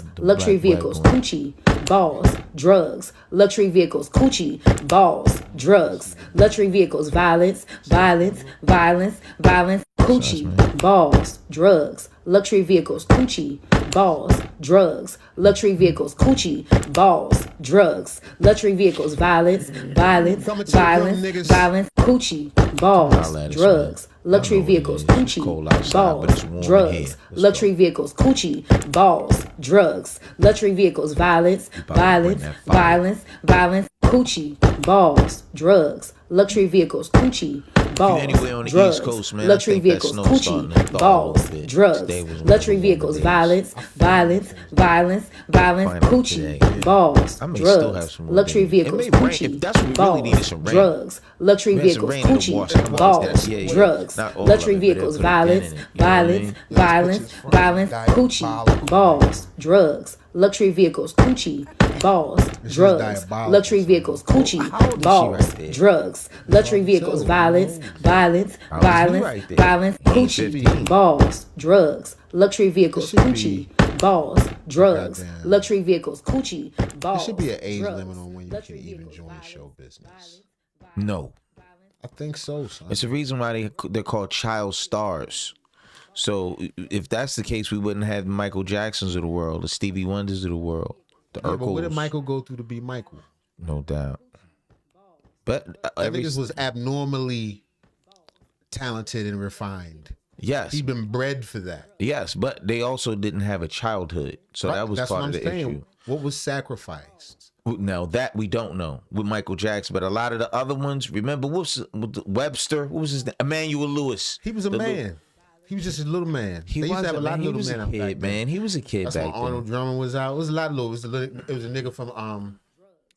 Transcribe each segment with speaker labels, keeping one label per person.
Speaker 1: drugs, luxury vehicles, coochie, balls, drugs, luxury vehicles, coochie, balls, drugs, luxury vehicles, violence, violence, violence, violence, coochie, balls, drugs, luxury vehicles, coochie, balls, drugs, luxury vehicles, coochie, balls, drugs, luxury vehicles, violence, violence, violence, violence, coochie, balls, drugs, luxury vehicles, coochie, balls, drugs, luxury vehicles, coochie, balls, drugs, luxury vehicles, violence, violence, violence, violence, coochie, balls, drugs, luxury vehicles, coochie, balls, drugs, luxury vehicles, coochie, balls, drugs, luxury vehicles, violence, violence, violence, violence, coochie, balls, drugs, luxury vehicles, coochie, balls, drugs, luxury vehicles, coochie, balls, drugs, luxury vehicles, violence, violence, violence, violence, coochie, balls, drugs, luxury vehicles, coochie, balls, drugs, luxury vehicles, coochie, balls, drugs, luxury vehicles, violence, violence, violence, violence, coochie, balls, drugs, luxury vehicles, coochie, balls, drugs, luxury vehicles, coochie, balls.
Speaker 2: There should be an age limit on when you can even join show business.
Speaker 3: No.
Speaker 2: I think so, son.
Speaker 3: It's the reason why they're called child stars. So if that's the case, we wouldn't have Michael Jacksons of the world, the Stevie Wonders of the world, the Urkels.
Speaker 2: But what did Michael go through to be Michael?
Speaker 3: No doubt. But
Speaker 2: I think this was abnormally talented and refined.
Speaker 3: Yes.
Speaker 2: He's been bred for that.
Speaker 3: Yes, but they also didn't have a childhood. So that was part of the issue.
Speaker 2: What was sacrificed?
Speaker 3: Now that we don't know with Michael Jackson, but a lot of the other ones, remember Webster? What was his name? Emmanuel Lewis.
Speaker 2: He was a man. He was just a little man.
Speaker 3: He was a lot of little men. Kid, man. He was a kid.
Speaker 2: That's
Speaker 3: back
Speaker 2: when Arnold
Speaker 3: then.
Speaker 2: Drummond was out. It was a lot of little. It was a nigga from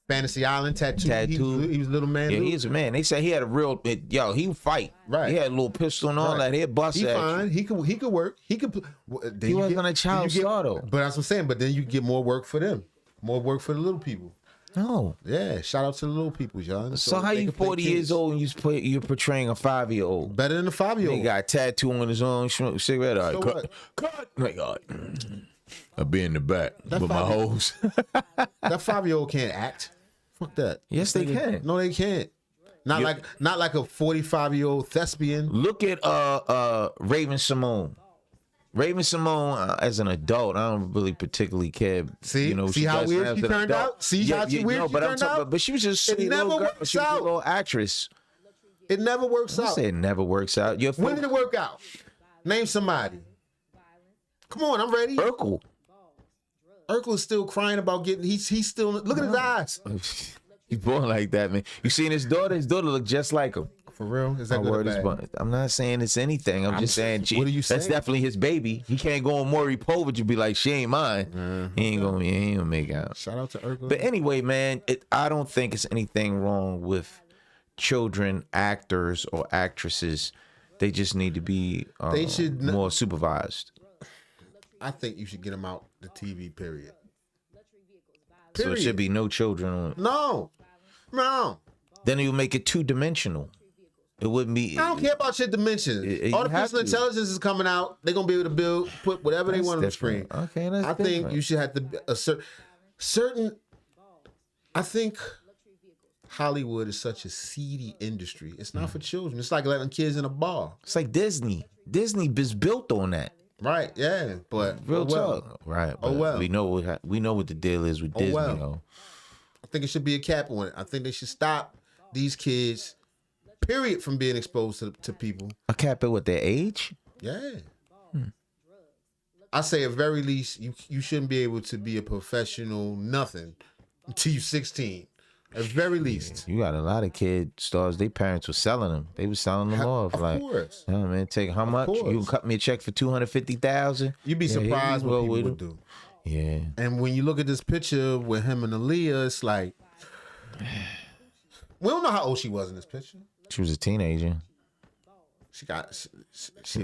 Speaker 2: Fantasy Island, Tattoo. He was a little man.
Speaker 3: Yeah, he was a man. They said he had a real he would fight.
Speaker 2: Right.
Speaker 3: He had a little pistol and all that. He'd bust
Speaker 2: He
Speaker 3: at
Speaker 2: fine.
Speaker 3: you.
Speaker 2: He could work. He could.
Speaker 3: He wasn't a child star though.
Speaker 2: But that's what I'm saying. But then you get more work for them. More work for the little people.
Speaker 3: No.
Speaker 2: Yeah. Shout out to the little people, John.
Speaker 3: So how you 40 years old and you're portraying a 5-year-old?
Speaker 2: Better than a 5-year-old.
Speaker 3: He got a tattoo on his arm, smoke a cigarette. All right,
Speaker 2: So
Speaker 3: cut. Like, all right. I'll be in the back with my hose.
Speaker 2: That 5-year-old can't act. Fuck that.
Speaker 3: Yes, they can.
Speaker 2: No, they can't. Not like a 45-year-old thespian.
Speaker 3: Look at Raven Simone. Raven Simone, as an adult, I don't really particularly care.
Speaker 2: See, see how weird she turned out. See how weird she turned out.
Speaker 3: But she was just a sweet little girl. She was a little actress.
Speaker 2: It never works out.
Speaker 3: I say it never works out.
Speaker 2: When did it work out? Name somebody. Come on, I'm ready.
Speaker 3: Urkel.
Speaker 2: Urkel is still crying about getting. He's still. Look at his eyes.
Speaker 3: He's born like that, man. You seen his daughter? His daughter look just like him.
Speaker 2: For real? Is that good or bad?
Speaker 3: I'm not saying it's anything. I'm just saying.
Speaker 2: What are you saying?
Speaker 3: That's definitely his baby. He can't go on Maury Povich and be like, she ain't mine.
Speaker 2: Mm-hmm.
Speaker 3: He ain't gonna make out.
Speaker 2: Shout out to Urkel.
Speaker 3: But anyway, man, I don't think it's anything wrong with children, actors or actresses. They just need to be more supervised.
Speaker 2: I think you should get them out the TV, period.
Speaker 3: So it should be no children on it.
Speaker 2: No.
Speaker 3: Then you make it 2-dimensional. It wouldn't be.
Speaker 2: I don't care about your dimensions. Artificial intelligence is coming out. They're gonna be able to put whatever they want on the screen.
Speaker 3: Okay, that's different.
Speaker 2: think you should have to a certain. I think Hollywood is such a seedy industry. It's not for children. It's like letting kids in a bar.
Speaker 3: It's like Disney. Disney is built on that.
Speaker 2: Right. Yeah. But
Speaker 3: real talk. Right. But we know what the deal is with Disney. Though.
Speaker 2: I think it should be a cap on it. I think they should stop these kids. Period, from being exposed to people.
Speaker 3: A cap at what, their age?
Speaker 2: Yeah. I say at very least you shouldn't be able to be a professional nothing until you're 16. At very least.
Speaker 3: You got a lot of kid stars. Their parents were selling them. They were selling them off.
Speaker 2: Of course.
Speaker 3: Oh man, take how much? You can cut me a check for $250,000.
Speaker 2: You'd be surprised what people would do.
Speaker 3: Yeah.
Speaker 2: And when you look at this picture with him and Aaliyah, it's like we don't know how old she was in this picture.
Speaker 3: She was a teenager.
Speaker 2: She got.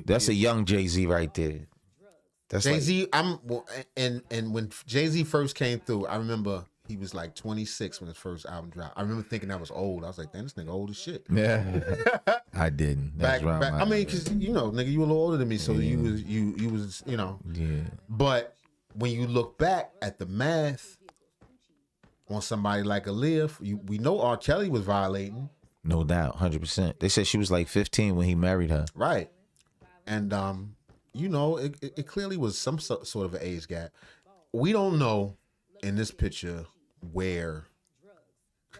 Speaker 3: That's a young Jay-Z right there. That's
Speaker 2: Jay-Z. And when Jay-Z first came through, I remember he was like 26 when his first album dropped. I remember thinking that was old. I was like, damn, this nigga old as shit.
Speaker 3: Yeah, I didn't. That's right.
Speaker 2: I mean, because nigga, you were a little older than me, so you was, Yeah. But when you look back at the math on somebody like Aaliyah, we know R. Kelly was violating.
Speaker 3: No doubt, 100%. They said she was like 15 when he married her.
Speaker 2: Right. And, you know, it clearly was some sort of an age gap. We don't know in this picture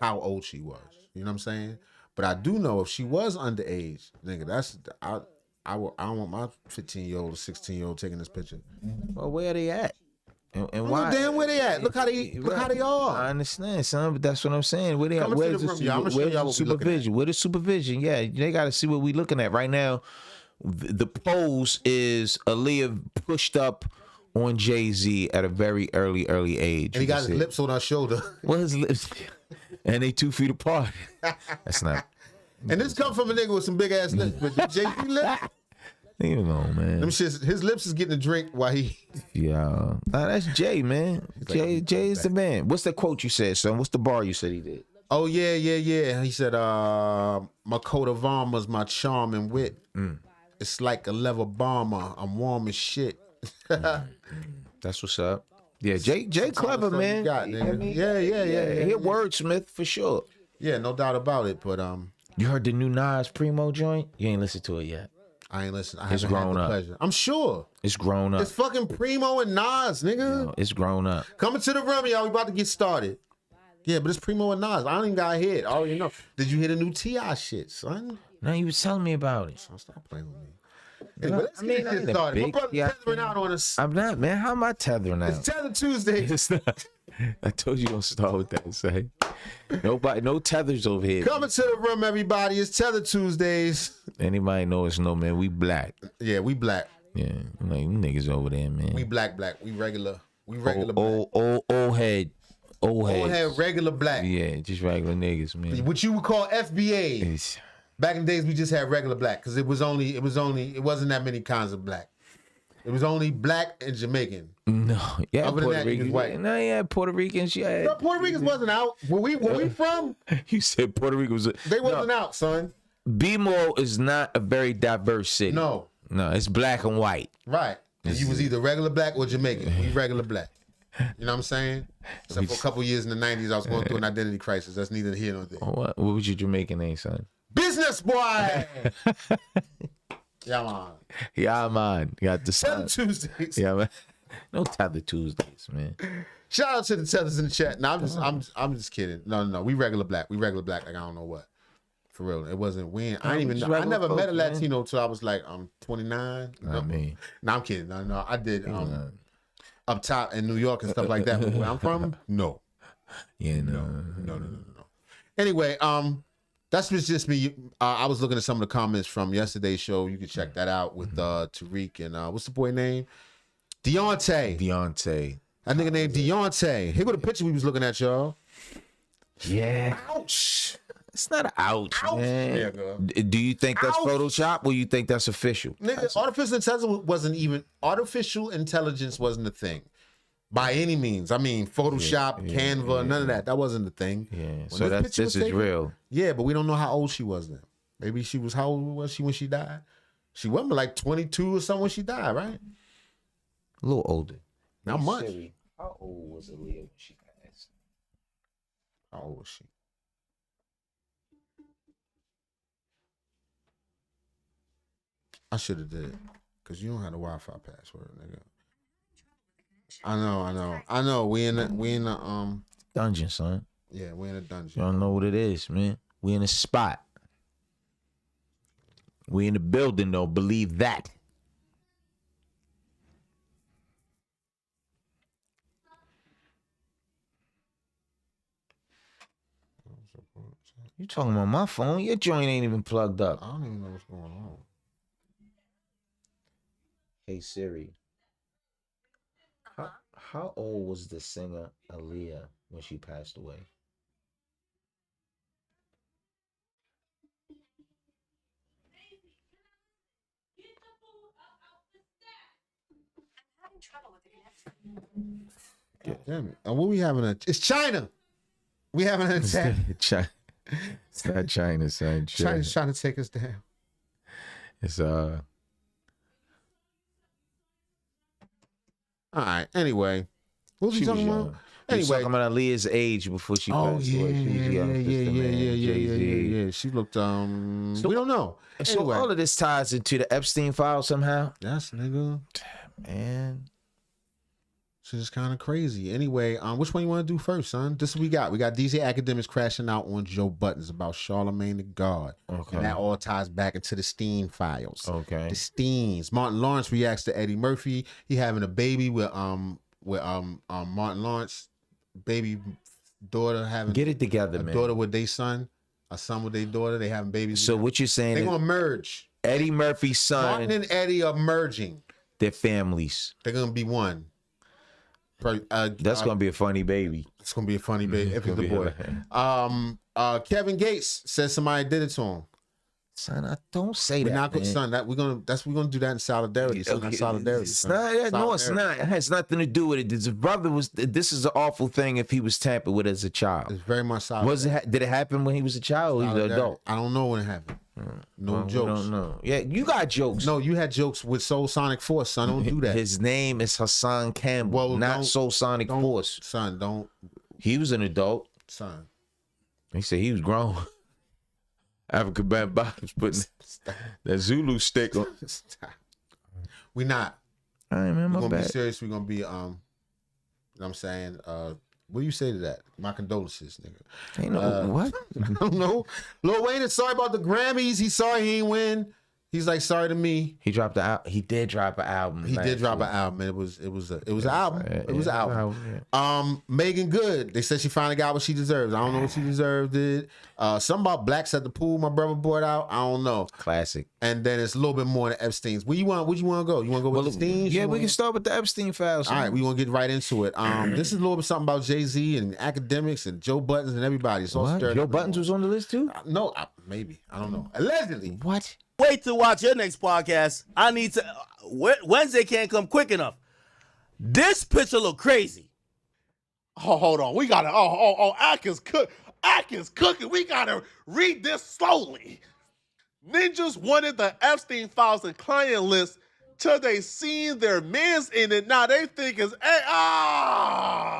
Speaker 2: how old she was. You know what I'm saying? But I do know if she was underage, nigga, I don't want my 15-year-old or 16-year-old taking this picture.
Speaker 3: Well, where are they at? And why?
Speaker 2: Damn, where they at? Look how they are.
Speaker 3: I understand, son, but that's what I'm saying. Where they at? Where's the supervision? Where the supervision? Yeah, they got to see what we looking at right now. The pose is Aaliyah pushed up on Jay-Z at a very early age.
Speaker 2: And he got his lips on her shoulder.
Speaker 3: What his lips? And they 2 feet apart. That's not.
Speaker 2: And this come from a nigga with some big ass lips, but the Jay-Z lips.
Speaker 3: You know, man.
Speaker 2: His lips is getting a drink while he.
Speaker 3: Yeah, that's Jay, man. Jay is the man. What's the quote you said, son? What's the bar you said he did?
Speaker 2: Oh yeah. He said, "My coat of armor's my charm and wit. It's like a leather bomber. I'm warm as shit."
Speaker 3: That's what's up. Yeah, Jay clever, man.
Speaker 2: Yeah.
Speaker 3: He a wordsmith for sure.
Speaker 2: Yeah, no doubt about it. But
Speaker 3: you heard the new Nas Primo joint? You ain't listened to it yet.
Speaker 2: I ain't listened.
Speaker 3: It's grown up.
Speaker 2: Pleasure. I'm sure.
Speaker 3: It's grown up.
Speaker 2: It's fucking Primo and Nas, nigga.
Speaker 3: Yo, it's grown up.
Speaker 2: Coming to the room, y'all. We about to get started. Yeah, but it's Primo and Nas. I don't even got hit. I already know. Did you hear the new T.I. shit, son?
Speaker 3: No, you was telling me about it.
Speaker 2: So stop playing with me. Anyway, let's get this started. My brother's tethering out on us.
Speaker 3: I'm not, man. How am I tethering out?
Speaker 2: It's Tether Tuesday.
Speaker 3: It's not. I told you don't start with that. Say, no tethers over here.
Speaker 2: Coming to the room, everybody. It's Tether Tuesdays.
Speaker 3: Anybody know us know, man. We black.
Speaker 2: Yeah, we black.
Speaker 3: Yeah, like you niggas over there, man.
Speaker 2: We black. We regular. We regular
Speaker 3: old head. Old head,
Speaker 2: regular black.
Speaker 3: Yeah, just regular niggas, man.
Speaker 2: What you would call FBA. Back in the days, we just had regular black because it wasn't that many kinds of black. It was only black and Jamaican.
Speaker 3: No, yeah,
Speaker 2: Other
Speaker 3: Puerto
Speaker 2: than that,
Speaker 3: Rican.
Speaker 2: white.
Speaker 3: No, yeah, Puerto Ricans. Yeah,
Speaker 2: no, Puerto Ricans wasn't out. Where we from?
Speaker 3: You said Puerto Rico was.
Speaker 2: They wasn't out, son.
Speaker 3: BMO is not a very diverse city.
Speaker 2: No,
Speaker 3: it's black and white.
Speaker 2: Right, and you was either regular black or Jamaican. We regular black. You know what I'm saying? Except for a couple years in the 90s, I was going through an identity crisis. That's neither here nor there.
Speaker 3: What was your Jamaican name, son?
Speaker 2: Business boy. Yeah, man.
Speaker 3: Yeah, man. You got the
Speaker 2: Tether Tuesdays.
Speaker 3: Yeah, man. No Tether Tuesdays, man.
Speaker 2: Shout out to the tethers in the chat. No, I'm just kidding. No. We regular black. We regular black. Like I don't know what. For real, it wasn't. I never met a Latino till I was like 29.
Speaker 3: I mean,
Speaker 2: no, I'm kidding. No, I did. Up top in New York and stuff like that. But where I'm from, no.
Speaker 3: Yeah, no.
Speaker 2: Anyway, that's just me. I was looking at some of the comments from yesterday's show. You can check that out with Tariq and what's the boy name? Deontay. That nigga named Deontay. Here go the picture we was looking at, y'all.
Speaker 3: Yeah.
Speaker 2: Ouch.
Speaker 3: It's not an ouch, man.
Speaker 2: Yeah, girl.
Speaker 3: Do you think that's Photoshop or you think that's official?
Speaker 2: Nigga, artificial intelligence wasn't a thing. By any means. I mean, Photoshop, Canva, none of that. That wasn't the thing.
Speaker 3: Yeah. So this is real.
Speaker 2: Yeah, but we don't know how old she was then. Maybe how old was she when she died? She wasn't like 22 or something when she died, right?
Speaker 3: A little older.
Speaker 2: Not much.
Speaker 3: Siri, how old was Aaliyah when she passed?
Speaker 2: How old was she? I should have did it. Because you don't have the Wi-Fi password, nigga. I know. We in the
Speaker 3: dungeon, son.
Speaker 2: Yeah, we in a dungeon.
Speaker 3: You don't know what it is, man. We in a spot. We in the building, though. Believe that. You talking about my phone? Your joint ain't even plugged up.
Speaker 2: I don't even know what's going on.
Speaker 3: Hey Siri. How old was the singer Aaliyah when she passed away?
Speaker 2: God damn it. And what we having it's China. We having an attack.
Speaker 3: China. It's not China, son.
Speaker 2: China's trying to take us down.
Speaker 3: It's
Speaker 2: All right. Anyway, what was
Speaker 3: She
Speaker 2: we talking
Speaker 3: was
Speaker 2: about?
Speaker 3: young. He was talking about Aaliyah's age before she passed away. She was young.
Speaker 2: Yeah. She looked. We don't know.
Speaker 3: So
Speaker 2: Anyway,
Speaker 3: all of this ties into the Epstein file somehow.
Speaker 2: yes, nigga.
Speaker 3: Man,
Speaker 2: Shit is kind of crazy. Anyway, which one you want to do first, son? This is what we got. We got DJ Akademiks crashing out on Joe Buttons about Charlemagne the God.
Speaker 3: Okay.
Speaker 2: And that all ties back into the Steen files.
Speaker 3: Okay.
Speaker 2: The Steens. Martin Lawrence reacts to Eddie Murphy. He having a baby with Martin Lawrence, baby daughter having
Speaker 3: get it together,
Speaker 2: a
Speaker 3: man.
Speaker 2: daughter with their son, a son with their daughter. They having babies.
Speaker 3: So what you're saying?
Speaker 2: They're gonna merge.
Speaker 3: Eddie Murphy's son.
Speaker 2: Martin and Eddie are merging.
Speaker 3: Their families.
Speaker 2: They're gonna be one.
Speaker 3: That's gonna be a funny baby.
Speaker 2: It's gonna be a funny baby if it's the boy. Kevin Gates says somebody did it to him.
Speaker 3: Son, I don't say
Speaker 2: We're
Speaker 3: that.
Speaker 2: not gonna,
Speaker 3: man.
Speaker 2: son. We're gonna do that in solidarity. Son. That's solidarity.
Speaker 3: It's
Speaker 2: son.
Speaker 3: not. No, it's
Speaker 2: Solidarity.
Speaker 3: not. It has nothing to do with it. His brother was. This is an awful thing. If he was tampered with as a child,
Speaker 2: It's very much solidarity.
Speaker 3: did it happen when he was a child? Or he was an adult.
Speaker 2: I don't know when it happened. No
Speaker 3: Well, we
Speaker 2: jokes.
Speaker 3: don't know. Yeah, you got jokes.
Speaker 2: No, you had jokes with Soul Sonic Force, son. Don't do that.
Speaker 3: His name is Hassan Campbell,
Speaker 2: Well,
Speaker 3: not
Speaker 2: don't-
Speaker 3: Soul Sonic Force.
Speaker 2: Son, don't.
Speaker 3: He was an adult.
Speaker 2: Son.
Speaker 3: He said he was grown. African Band Bottoms putting that Zulu stick on.
Speaker 2: We not.
Speaker 3: I ain't man,
Speaker 2: We're
Speaker 3: my
Speaker 2: gonna be
Speaker 3: bad.
Speaker 2: serious. We're gonna be you know what I'm saying? What do you say to that? My condolences, nigga.
Speaker 3: Ain't no what?
Speaker 2: I don't know. Lil Wayne is sorry about the Grammys. He's sorry he ain't win. He's like sorry to me.
Speaker 3: He dropped the album. He did drop an album.
Speaker 2: He did drop an album. And it was an album. It was an album. Megan Good. They said she finally got what she deserves. I don't know what she deserved. Something about blacks at the pool. My brother brought out. I don't know.
Speaker 3: Classic.
Speaker 2: And then it's a little bit more than Epstein's. Where you want to go? You want to go with the Steens?
Speaker 3: Yeah, we can start with the Epstein files.
Speaker 2: All right, we want to get right into it. This is a little bit something about Jay-Z and Akademiks and Joe Buttons and everybody. It's all
Speaker 3: What?
Speaker 2: stirred
Speaker 3: Joe
Speaker 2: up.
Speaker 3: Buttons was on the list too?
Speaker 2: No, maybe. I don't know. Allegedly.
Speaker 3: What?
Speaker 4: Wait to watch your next podcast. I need to. Wednesday can't come quick enough. This picture look crazy. Oh, hold on. We gotta. Ak is cooking. We gotta read this slowly. Ninjas wanted the Epstein files and client list till they seen their mans in it. Now they think it's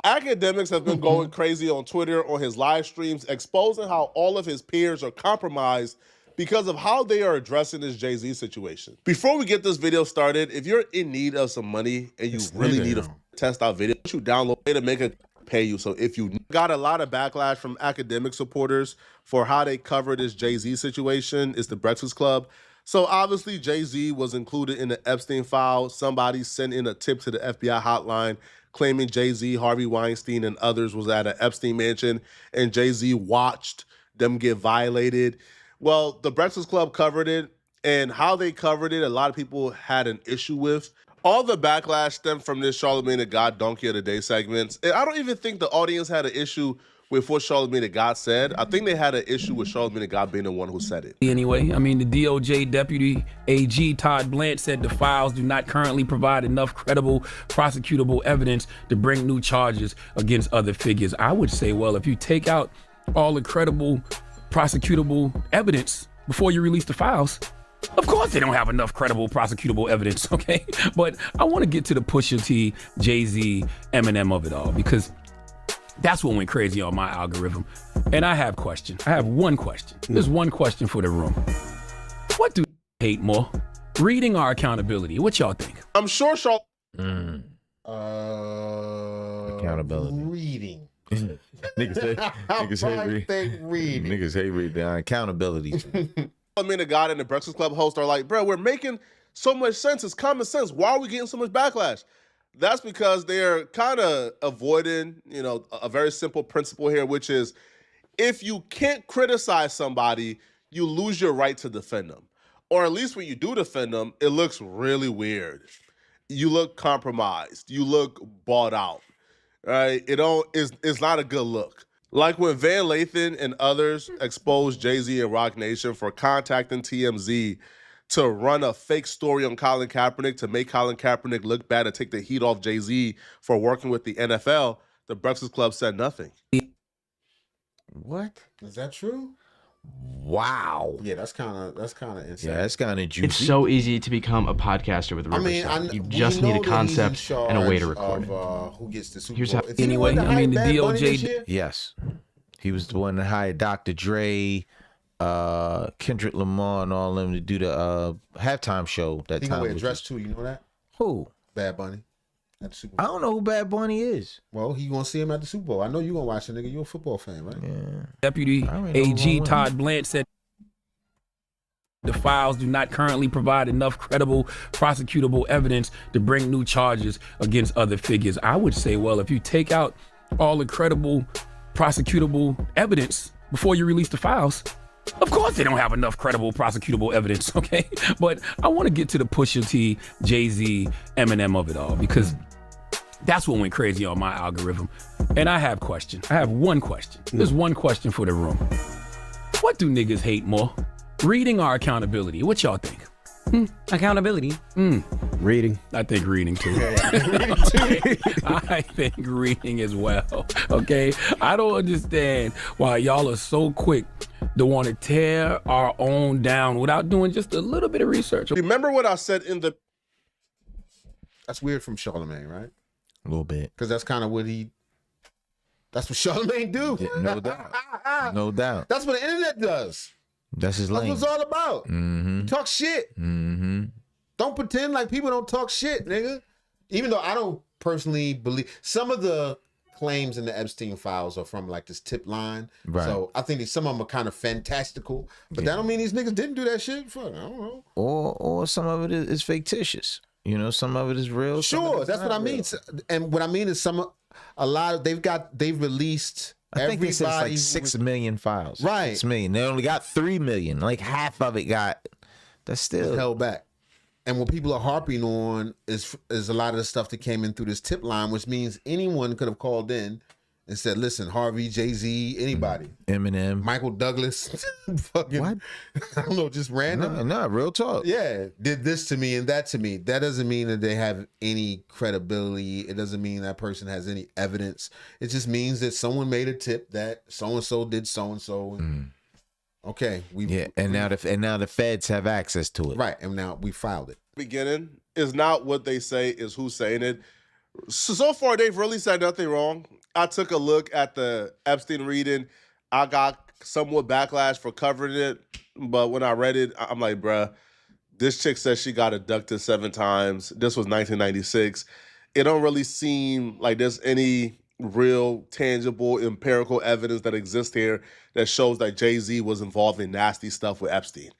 Speaker 4: Akademiks have been going crazy on Twitter on his live streams, exposing how all of his peers are compromised because of how they are addressing this Jay-Z situation. Before we get this video started, if you're in need of some money and you really need a test out video, you download it to make it pay you. So if you got a lot of backlash from academic supporters for how they cover this Jay-Z situation, it's the Breakfast Club. So obviously Jay-Z was included in the Epstein file. Somebody sent in a tip to the FBI hotline claiming Jay-Z, Harvey Weinstein, and others was at an Epstein mansion, and Jay-Z watched them get violated. Well, the Breakfast Club covered it, and how they covered it, a lot of people had an issue with. All the backlash stemmed from this Charlemagne the God Donkey of the Day segments. And I don't even think the audience had an issue with what Charlemagne the God said. I think they had an issue with Charlemagne the God being the one who said it.
Speaker 5: Anyway, I mean, the DOJ Deputy AG Todd Blanche said the files do not currently provide enough credible prosecutable evidence to bring new charges against other figures. I would say, well, if you take out all the credible prosecutable evidence before you release the files, of course they don't have enough credible prosecutable evidence, okay? But I want to get to the Pusha T, Jay-Z, Eminem of it all, because that's what went crazy on my algorithm. And I have questions. I have one question. There's one question for the room. What do you hate more? Reading or accountability? What y'all think?
Speaker 4: I'm sure
Speaker 3: Accountability.
Speaker 2: Reading.
Speaker 3: Niggas hate reading. Niggas hate reading. Accountability.
Speaker 4: Charlemagne the God and the Breakfast Club host are like, bro, we're making so much sense. It's common sense. Why are we getting so much backlash? That's because they're kind of avoiding, a very simple principle here, which is if you can't criticize somebody, you lose your right to defend them. Or at least when you do defend them, it looks really weird. You look compromised. You look bought out. Right? It's not a good look. Like when Van Lathan and others exposed Jay-Z and Roc Nation for contacting TMZ to run a fake story on Colin Kaepernick to make Colin Kaepernick look bad and take the heat off Jay-Z for working with the NFL, the Breakfast Club said nothing.
Speaker 3: What?
Speaker 2: Is that true?
Speaker 3: Wow.
Speaker 2: Yeah, that's kind of insane.
Speaker 3: Yeah, that's kind of juicy.
Speaker 6: It's so easy to become a podcaster with Riverside. You just need a concept and a way to record it.
Speaker 2: Who gets the Super
Speaker 6: Here's
Speaker 2: Bowl?
Speaker 6: how-
Speaker 2: Is he the
Speaker 5: Anyway,
Speaker 2: one that
Speaker 5: I mean,
Speaker 2: hired
Speaker 5: the
Speaker 2: Bad Bunny
Speaker 5: DOJ
Speaker 2: this year?
Speaker 3: Yes. He was the one that hired Dr. Dre, Kendrick Lamar, and all them to do the halftime show that
Speaker 2: He
Speaker 3: time.
Speaker 2: gonna wear a dress too. You know that?
Speaker 3: Who?
Speaker 2: Bad Bunny at the Super
Speaker 3: I
Speaker 2: Bowl.
Speaker 3: don't know who Bad Bunny is.
Speaker 2: Well, he gonna see him at the Super Bowl. I know you gonna watch it, nigga. You a football fan, right?
Speaker 3: Yeah.
Speaker 5: Deputy
Speaker 3: I already know who
Speaker 5: AG
Speaker 3: won.
Speaker 5: Todd Blanche said the files do not currently provide enough credible prosecutable evidence to bring new charges against other figures. I would say, well, if you take out all the credible prosecutable evidence before you release the files, of course they don't have enough credible prosecutable evidence, okay? But I want to get to the Pusha T, Jay-Z, Eminem of it all, because that's what went crazy on my algorithm. And I have questions. I have one question. There's one question for the room. What do niggas hate more? Reading or accountability? What y'all think?
Speaker 7: Accountability.
Speaker 6: Reading.
Speaker 5: I think reading too. I think reading as well. Okay. I don't understand why y'all are so quick to want to tear our own down without doing just a little bit of research.
Speaker 4: Remember what I said in the
Speaker 2: That's weird from Charlamagne, right?
Speaker 3: A little bit.
Speaker 2: Because that's kind of what that's what Charlamagne do.
Speaker 3: Yeah, no doubt. No doubt.
Speaker 2: That's what the internet does.
Speaker 3: That's his
Speaker 2: That's what
Speaker 3: lane.
Speaker 2: it's all about.
Speaker 3: Mm-hmm.
Speaker 2: Talk shit.
Speaker 3: Mm-hmm.
Speaker 2: Don't pretend like people don't talk shit, nigga. Even though I don't personally believe some of the claims in the Epstein files are from like this tip line.
Speaker 3: Right.
Speaker 2: So I think some of them are kind of fantastical, but that don't mean these niggas didn't do that shit. Fuck, I don't know.
Speaker 3: Or some of it is fictitious. You know, some of it is real. some of
Speaker 2: Sure,
Speaker 3: it's
Speaker 2: that's what
Speaker 3: not
Speaker 2: I mean.
Speaker 3: real.
Speaker 2: And what I mean is they've released.
Speaker 3: I think they said it's like
Speaker 2: everybody
Speaker 3: 6 million files.
Speaker 2: Right.
Speaker 3: 6 million. They only got 3 million. Like half of it got. That's still
Speaker 2: held back. And what people are harping on is a lot of the stuff that came in through this tip line, which means anyone could have called in and said, listen, Harvey, Jay-Z, anybody.
Speaker 3: Eminem.
Speaker 2: Michael Douglas. Fucking,
Speaker 3: What?
Speaker 2: I don't know, just random.
Speaker 3: No, real talk.
Speaker 2: Yeah, did this to me and that to me. That doesn't mean that they have any credibility. It doesn't mean that person has any evidence. It just means that someone made a tip that so-and-so did so-and-so. Okay.
Speaker 3: And now the feds have access to it.
Speaker 2: Right, and now we filed it.
Speaker 4: beginning is not what they say, is who's saying it. So far, they've really said nothing wrong. I took a look at the Epstein reading. I got somewhat backlash for covering it, but when I read it, I'm like, bruh, this chick says she got abducted 7 times. This was 1996. It don't really seem like there's any real, tangible, empirical evidence that exists here that shows that Jay-Z was involved in nasty stuff with Epstein.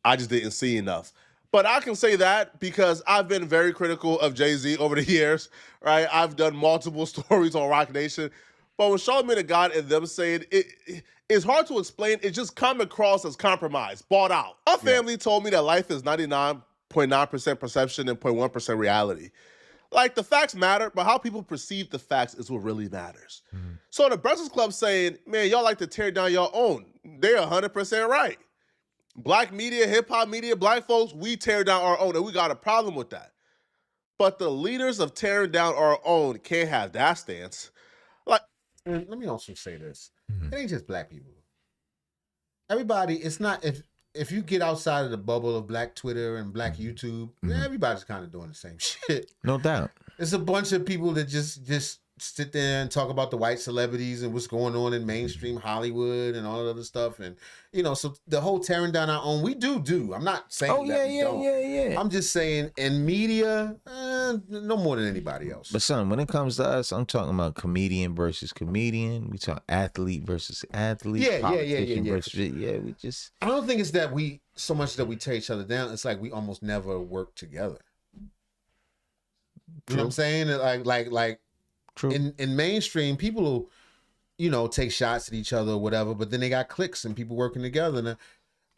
Speaker 4: I just didn't see enough. But I can say that because I've been very critical of Jay-Z over the years, right? I've done multiple stories on Rock Nation. But when Charlamagne the God and them saying it's hard to explain, it just come across as compromise, bought out. My family told me that life is 99.9% perception and 0.1% reality. Like, the facts matter, but how people perceive the facts is what really matters. So the Breakfast Club saying, man, y'all like to tear down your own. They're 100% right. Black media, hip-hop media, black folks, we tear down our own, and we got a problem with that. But the leaders of tearing down our own can't have that stance. Like,
Speaker 2: And let me also say this. It ain't just black people. Everybody, it's not, if you get outside of the bubble of black Twitter and black YouTube, everybody's kind of doing the same shit.
Speaker 3: No doubt.
Speaker 2: It's a bunch of people that just sit there and talk about the white celebrities and what's going on in mainstream Hollywood and all that other stuff. And, you know, so the whole tearing down our own, we do. I'm not saying that we don't.
Speaker 3: Yeah.
Speaker 2: I'm just saying in media, no more than anybody else.
Speaker 3: But son, when it comes to us, I'm talking about comedian versus comedian. We talk athlete versus athlete.
Speaker 2: Yeah.
Speaker 3: politician versus we just.
Speaker 2: I don't think it's that we so much that we tear each other down. It's like we almost never work together. You know what I'm saying? Like
Speaker 3: True.
Speaker 2: in mainstream, people will, you know, take shots at each other or whatever, but then they got cliques and people working together. And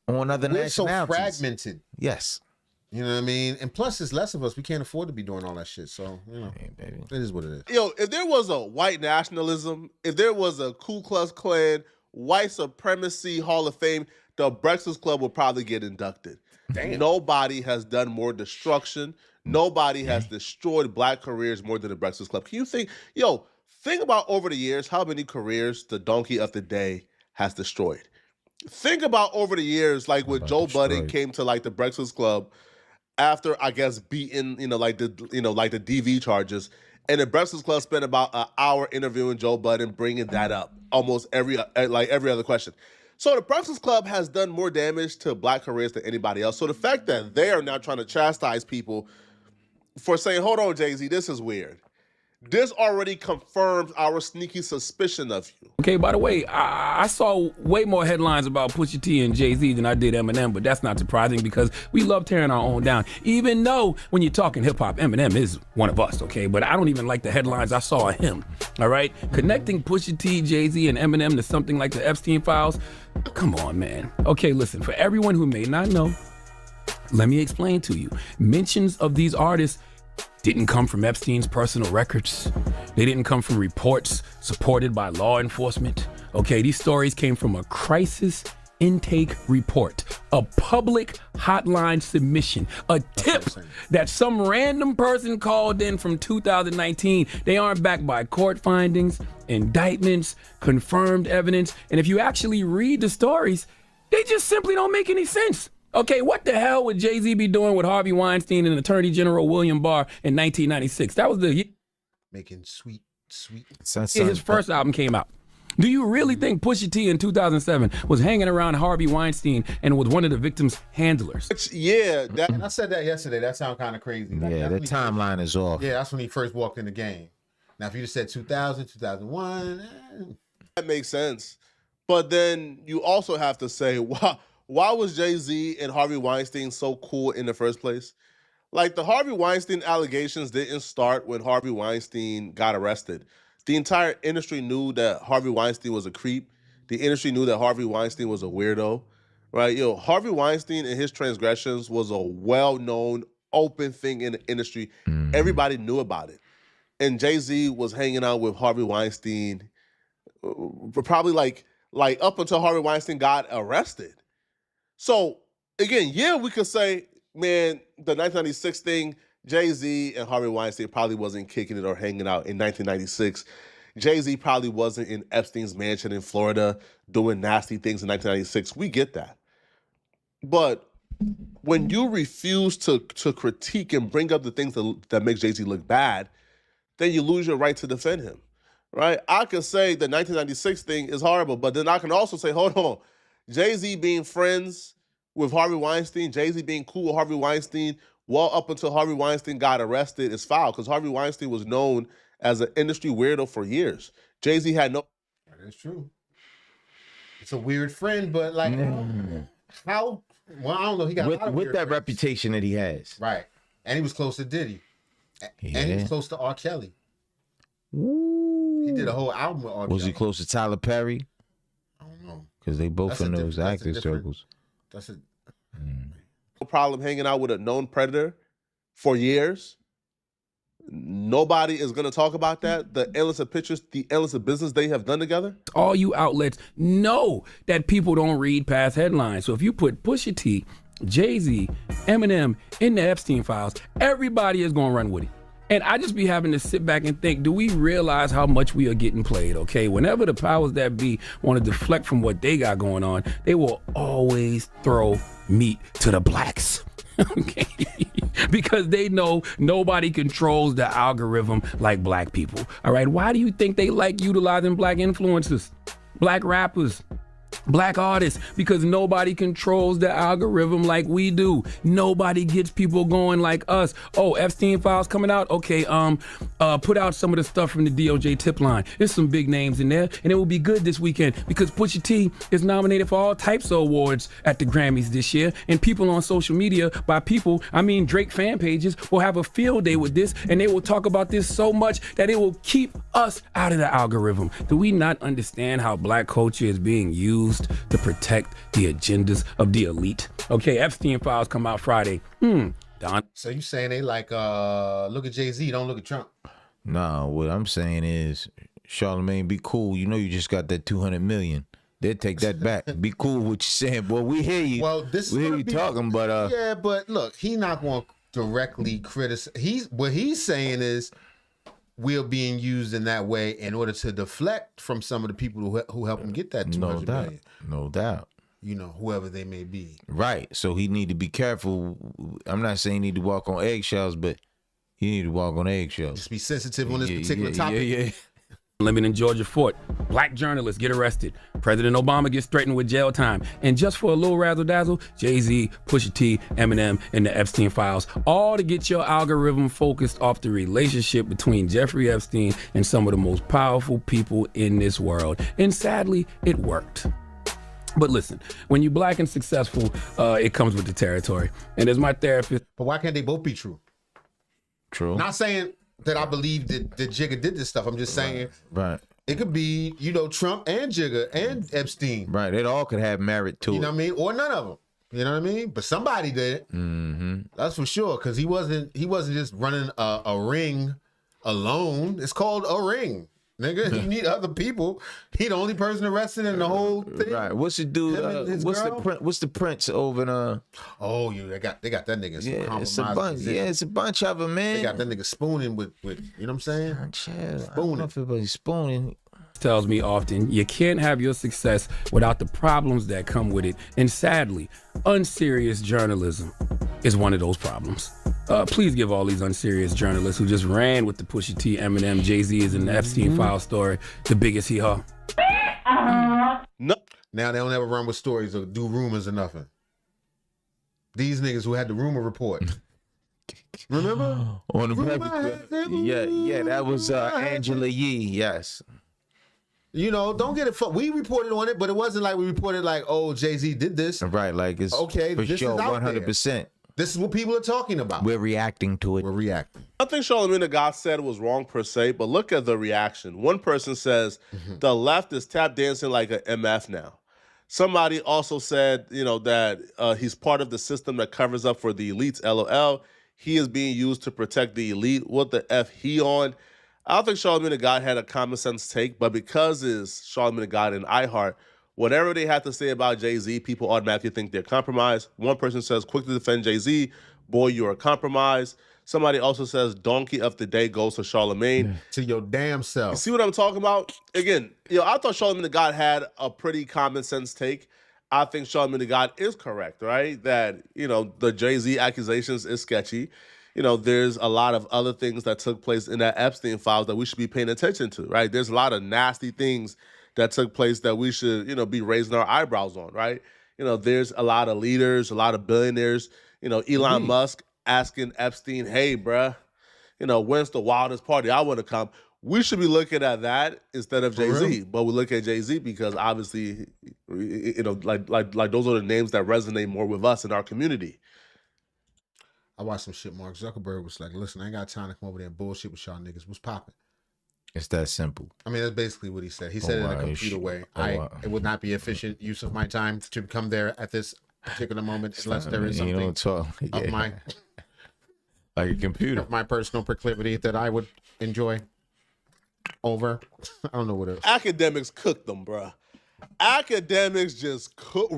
Speaker 3: On other
Speaker 2: we're so
Speaker 3: nationalities.
Speaker 2: fragmented.
Speaker 3: Yes.
Speaker 2: You know what I mean? And plus, there's less of us. We can't afford to be doing all that shit. So, you know,
Speaker 3: Hey, baby.
Speaker 2: it is what it is.
Speaker 4: yo, if there was a white nationalism, if there was a Ku Klux Klan, white supremacy Hall of Fame, the Breakfast Club would probably get inducted. Nobody has done more destruction. Nobody has destroyed black careers more than the Breakfast Club. Can you think about over the years how many careers the donkey of the day has destroyed? Think about over the years, like when Joe Budden came to like the Breakfast Club after, I guess, beating, like the DV charges, and the Breakfast Club spent about an hour interviewing Joe Budden, bringing that up almost every other question. So the Breakfast Club has done more damage to black careers than anybody else. So the fact that they are now trying to chastise people for saying, hold on, Jay-Z, this is weird. This already confirms our sneaky suspicion of you.
Speaker 5: Okay, by the way, I saw way more headlines about Pusha T and Jay-Z than I did Eminem, but that's not surprising because we love tearing our own down. Even though when you're talking hip-hop, Eminem is one of us, okay? But I don't even like the headlines I saw of him, all right? Connecting Pusha T, Jay-Z, and Eminem to something like the Epstein files? Come on, man. Okay, listen, for everyone who may not know, let me explain to you. Mentions of these artists didn't come from Epstein's personal records. They didn't come from reports supported by law enforcement. Okay, these stories came from a crisis intake report, a public hotline submission, a tip that some random person called in from 2019. They aren't backed by court findings, indictments, confirmed evidence. And if you actually read the stories, they just simply don't make any sense. Okay, what the hell would Jay-Z be doing with Harvey Weinstein and Attorney General William Barr in 1996? That was
Speaker 2: making sweet.
Speaker 5: His first album came out. Do you really think Pusha T in 2007 was hanging around Harvey Weinstein and was one of the victim's handlers?
Speaker 2: And I said that yesterday. That sounds kind of crazy.
Speaker 3: The timeline is off.
Speaker 2: Yeah, that's when he first walked in the game. Now, if you just said 2000, 2001,
Speaker 4: that makes sense. But then you also have to say, why was Jay-Z and Harvey Weinstein so cool in the first place? Like, the Harvey Weinstein allegations didn't start when Harvey Weinstein got arrested. The entire industry knew that Harvey Weinstein was a creep. The industry knew that Harvey Weinstein was a weirdo, right? Harvey Weinstein and his transgressions was a well-known, open thing in the industry. Everybody knew about it. And Jay-Z was hanging out with Harvey Weinstein probably like up until Harvey Weinstein got arrested. So, again, we could say, man, the 1996 thing, Jay-Z and Harvey Weinstein probably wasn't kicking it or hanging out in 1996. Jay-Z probably wasn't in Epstein's mansion in Florida doing nasty things in 1996. We get that. But when you refuse to critique and bring up the things that make Jay-Z look bad, then you lose your right to defend him, right? I could say the 1996 thing is horrible, but then I can also say, hold on, Jay-Z being friends with Harvey Weinstein, Jay-Z being cool with Harvey Weinstein, well up until Harvey Weinstein got arrested is foul because Harvey Weinstein was known as an industry weirdo for years. Jay-Z had no...
Speaker 2: That's true. It's a weird friend, but like, how... Well, I don't know. He got
Speaker 3: with that reputation that he has.
Speaker 2: Right. And he was close to Diddy.
Speaker 3: Yeah.
Speaker 2: And he was close to R. Kelly.
Speaker 3: Ooh.
Speaker 2: He did a whole album with R. Kelly.
Speaker 3: Was he close to Tyler Perry?
Speaker 2: I don't know.
Speaker 3: Because they both in those acting circles.
Speaker 2: That's a...
Speaker 4: No problem hanging out with a known predator for years. Nobody is going to talk about that. The endless of pictures, the endless of business they have done together.
Speaker 5: All you outlets know that people don't read past headlines. So if you put Pusha T, Jay-Z, Eminem in the Epstein files, everybody is going to run with it. And I just be having to sit back and think, do we realize how much we are getting played, okay? Whenever the powers that be want to deflect from what they got going on, they will always throw meat to the blacks, okay? Because they know nobody controls the algorithm like black people, all right? Why do you think they like utilizing black influencers, black rappers, black artists? Because nobody controls the algorithm like we do. Nobody gets people going like us. Oh, Epstein files coming out? Okay, put out some of the stuff from the DOJ tip line. There's some big names in there, and it will be good this weekend because Pusha T is nominated for all types of awards at the Grammys this year, and people on social media, by people, I mean Drake fan pages, will have a field day with this, and they will talk about this so much that it will keep us out of the algorithm. Do we not understand how black culture is being used to protect the agendas of the elite? Okay, Epstein files come out Friday. Don.
Speaker 2: So you saying they like, look at Jay-Z, don't look at Trump?
Speaker 3: No, what I'm saying is, Charlamagne, be cool. You know you just got that 200 million. They'll take that back. Be cool with what you're saying. Boy, we hear you.
Speaker 2: Well, this
Speaker 3: we hear you talking, but...
Speaker 2: Yeah, but look, he not going to directly criticize. What he's saying is, we're being used in that way in order to deflect from some of the people who help him get that 200 million.
Speaker 3: No doubt.
Speaker 2: whoever they may be.
Speaker 3: Right. So he need to be careful. I'm not saying he need to walk on eggshells, but he need to walk on eggshells.
Speaker 2: Just be sensitive on this particular topic.
Speaker 3: Yeah.
Speaker 5: Living in Georgia Fort, black journalists get arrested. President Obama gets threatened with jail time. And just for a little razzle-dazzle, Jay-Z, Pusha T, Eminem, and the Epstein files, all to get your algorithm focused off the relationship between Jeffrey Epstein and some of the most powerful people in this world. And sadly, it worked. But listen, when you're black and successful, it comes with the territory. And as my therapist...
Speaker 2: But why can't they both be true?
Speaker 3: True.
Speaker 2: Not saying that I believe that Jigga did this stuff. I'm just saying it could be, Trump and Jigga and Epstein.
Speaker 3: Right. It all could have merit to it.
Speaker 2: You know what I mean? Or none of them. You know what I mean? But somebody did it.
Speaker 3: Mm-hmm.
Speaker 2: That's for sure. Because he wasn't just running a ring alone. It's called a ring. Nigga, you need other people. He the only person arrested in the whole thing.
Speaker 3: Right. What's the dude? What's the prince over in
Speaker 2: Oh, they got that nigga.
Speaker 3: It's a bunch of them, man.
Speaker 2: They got that nigga spooning with you know what I'm saying?
Speaker 3: Spooning. Everybody's spooning.
Speaker 5: Tells me often, you can't have your success without the problems that come with it. And sadly, unserious journalism is one of those problems. Please give all these unserious journalists who just ran with the Pusha T, Eminem, Jay-Z's, and the Epstein file story the biggest hee-haw.
Speaker 4: No.
Speaker 2: Now they don't ever run with stories or do rumors or nothing. These niggas who had the rumor report. Remember?
Speaker 3: On the that was Angela Yee, yes.
Speaker 2: Don't get it. We reported on it, but it wasn't like we reported like, oh, Jay-Z did this.
Speaker 3: Right, like it's
Speaker 2: okay,
Speaker 3: for
Speaker 2: this
Speaker 3: sure,
Speaker 2: is out
Speaker 3: 100%.
Speaker 2: There. This is what people are talking about.
Speaker 3: We're reacting to it.
Speaker 2: We're reacting.
Speaker 4: Nothing Charlamagne the God said was wrong per se, but look at the reaction. One person says the left is tap dancing like an MF now. Somebody also said, that he's part of the system that covers up for the elites. LOL. He is being used to protect the elite. What the F he on? I don't think Charlamagne the God had a common sense take, but because it's Charlamagne the God and iHeart, whatever they have to say about Jay-Z, people automatically think they're compromised. One person says, quick to defend Jay-Z, boy, you're a compromise. Somebody also says, donkey of the day goes to Charlamagne.
Speaker 2: To your damn self.
Speaker 4: You see what I'm talking about? Again, I thought Charlamagne the God had a pretty common sense take. I think Charlamagne the God is correct, right? That, the Jay-Z accusations is sketchy. There's a lot of other things that took place in that Epstein files that we should be paying attention to, right? There's a lot of nasty things that took place that we should, be raising our eyebrows on, right? There's a lot of leaders, a lot of billionaires, Elon Musk asking Epstein, hey, bruh, when's the wildest party I want to come? We should be looking at that instead of Jay-Z. But we look at Jay-Z because obviously, like those are the names that resonate more with us in our community.
Speaker 2: I watched some shit. Mark Zuckerberg was like, listen, I ain't got time to come over there and bullshit with y'all niggas. What's popping?
Speaker 3: It's that simple.
Speaker 2: I mean, that's basically what he said. He said it in a computer way. It would not be efficient use of my time to come there at this particular moment unless there is something of my
Speaker 3: like a computer,
Speaker 2: of my personal proclivity that I would enjoy over. I don't know what else.
Speaker 4: Akademiks cooked them, bruh. Akademiks just cooked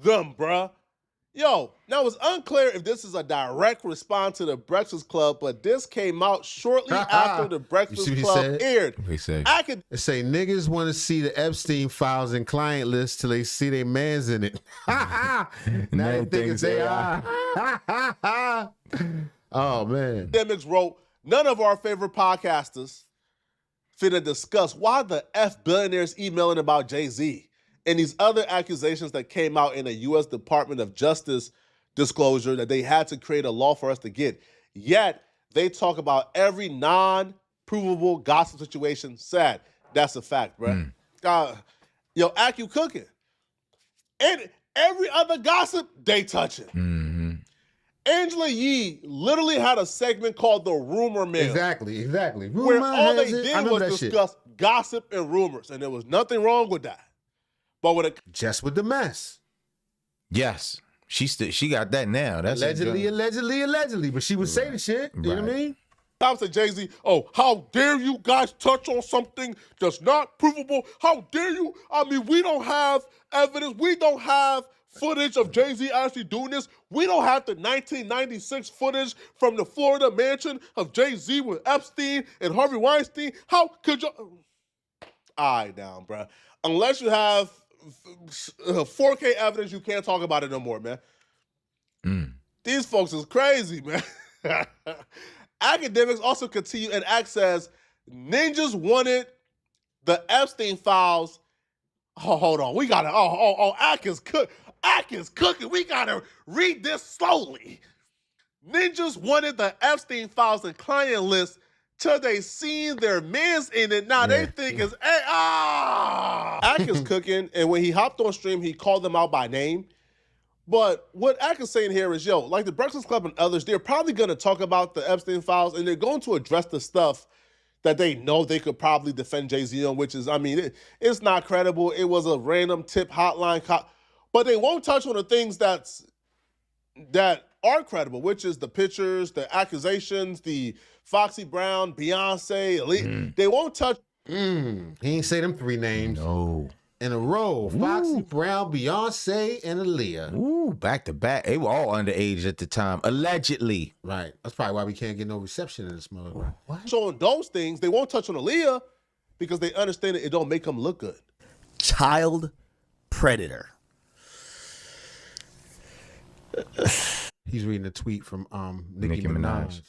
Speaker 4: them, bruh. Yo, now it's unclear if this is a direct response to the Breakfast Club, but this came out shortly after the Breakfast Club aired.
Speaker 2: It say niggas want to see the Epstein files and client list till they see their mans in it. Now they think it's AI. Oh man.
Speaker 4: Akademiks wrote, none of our favorite podcasters finna discuss why the F billionaires emailing about Jay-Z and these other accusations that came out in a U.S. Department of Justice disclosure that they had to create a law for us to get. Yet, they talk about every non-provable gossip situation. Sad. That's a fact, bro. Ak, you cooking. And every other gossip, they touching.
Speaker 3: Mm-hmm.
Speaker 4: Angela Yee literally had a segment called The Rumor Mill.
Speaker 2: Exactly.
Speaker 4: Where all they did was discuss gossip and rumors, and there was nothing wrong with that. But
Speaker 2: just with the mess.
Speaker 3: Yes. She got that now. That's
Speaker 2: allegedly. But she would say the shit. You know what I mean?
Speaker 4: I said, Jay-Z, oh, how dare you guys touch on something that's not provable? How dare you? I mean, we don't have evidence. We don't have footage of Jay-Z actually doing this. We don't have the 1996 footage from the Florida mansion of Jay-Z with Epstein and Harvey Weinstein. How could you? All right, down, bro. Unless you have 4K evidence. You can't talk about it no more, man. These folks is crazy, man. Akademiks also continue and Ak says ninjas wanted the Epstein files. Oh, hold on. We gotta. Ak is cooking. We gotta read this slowly. Ninjas wanted the Epstein files and client list till they seen their mans in it. Now they think it's Ak is cooking, and when he hopped on stream, he called them out by name. But what Ak is saying here is, like the Breakfast Club and others, they're probably going to talk about the Epstein files, and they're going to address the stuff that they know they could probably defend Jay-Z on, which is, I mean, it's not credible. It was a random tip hotline. But they won't touch on the things that are credible, which is the pictures, the accusations, the Foxy Brown, Beyonce, Elite. They won't touch.
Speaker 2: He ain't say them 3 names.
Speaker 3: No.
Speaker 2: In a row. Foxy Brown, Beyonce, and Aaliyah.
Speaker 3: Ooh, back to back. They were all underage at the time, allegedly.
Speaker 2: Right. That's probably why we can't get no reception in this mother.
Speaker 3: What?
Speaker 4: So on those things, they won't touch on Aaliyah because they understand it don't make them look good.
Speaker 8: Child predator.
Speaker 2: He's reading a tweet from Nicki Minaj.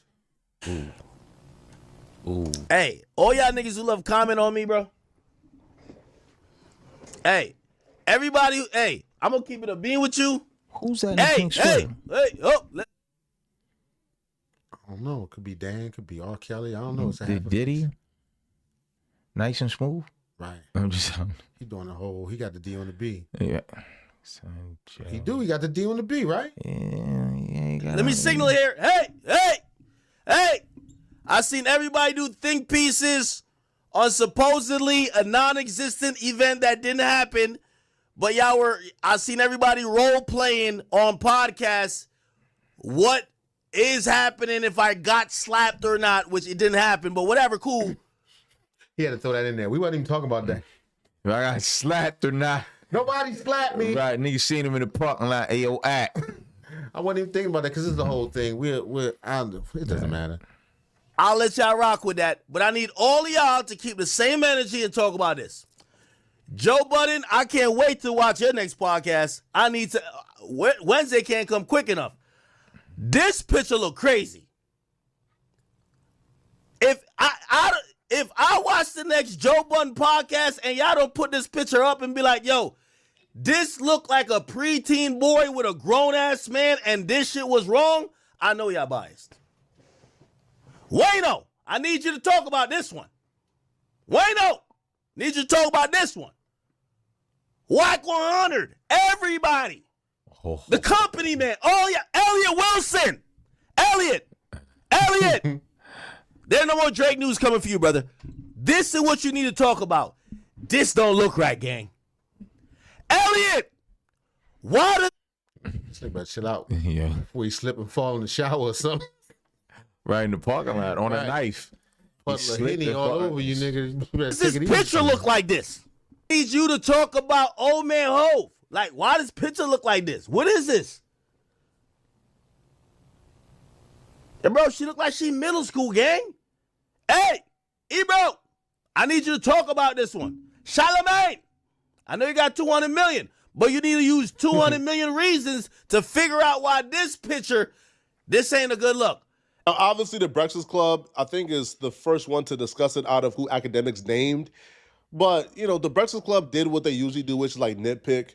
Speaker 3: Ooh.
Speaker 8: Hey, all y'all niggas who love comment on me, bro. Hey, everybody, I'm gonna keep it a bean with you.
Speaker 3: Who's that?
Speaker 8: Hey, I
Speaker 2: don't know. It could be Dan, could be R. Kelly. I don't know.
Speaker 3: Did he? Nice and smooth?
Speaker 2: Right.
Speaker 3: I'm just
Speaker 2: He doing the whole, he got the D on the B.
Speaker 3: Yeah.
Speaker 2: He got the D on the B, right?
Speaker 3: Yeah.
Speaker 8: Let me signal here. Hey. I seen everybody do think pieces on supposedly a non-existent event that didn't happen, but I seen everybody role playing on podcasts what is happening if I got slapped or not, which it didn't happen, but whatever, cool.
Speaker 2: He had to throw that in there. We wasn't even talking about that.
Speaker 3: If I got slapped or not.
Speaker 2: Nobody slapped me.
Speaker 3: Right, nigga seen him in the parking lot. Ayo, Ak.
Speaker 2: I wasn't even thinking about that because it's the whole thing. It doesn't matter.
Speaker 8: I'll let y'all rock with that, but I need all of y'all to keep the same energy and talk about this. Joe Budden, I can't wait to watch your next podcast. I need to. Wednesday can't come quick enough. This picture look crazy. If I watch the next Joe Budden podcast and y'all don't put this picture up and be like, yo, this look like a preteen boy with a grown ass man and this shit was wrong, I know y'all biased. Wayno, I need you to talk about this one. Wayno, need you to talk about this one. Whack 100, everybody. The company, man. Oh, yeah, Elliot Wilson. Elliot. There's no more Drake news coming for you, brother. This is what you need to talk about. This don't look right, gang. Elliot, why
Speaker 2: This nigga better chill out.
Speaker 3: Yeah.
Speaker 2: Before he slip and fall in the shower or something.
Speaker 3: Right in the parking lot on a knife.
Speaker 2: Puddle of Henny all over you, nigga. You
Speaker 8: does this picture look like this? I need you to talk about Old Man Hove. Like, why does picture look like this? What is this? And bro, she look like she middle school, gang. Hey, Ebro, I need you to talk about this one. Charlamagne, I know you got 200 million, but you need to use 200 million reasons to figure out why this picture, this ain't a good look.
Speaker 4: Now, obviously, the Breakfast Club, I think, is the first one to discuss it out of who Akademiks named. But, the Breakfast Club did what they usually do, which is like nitpick,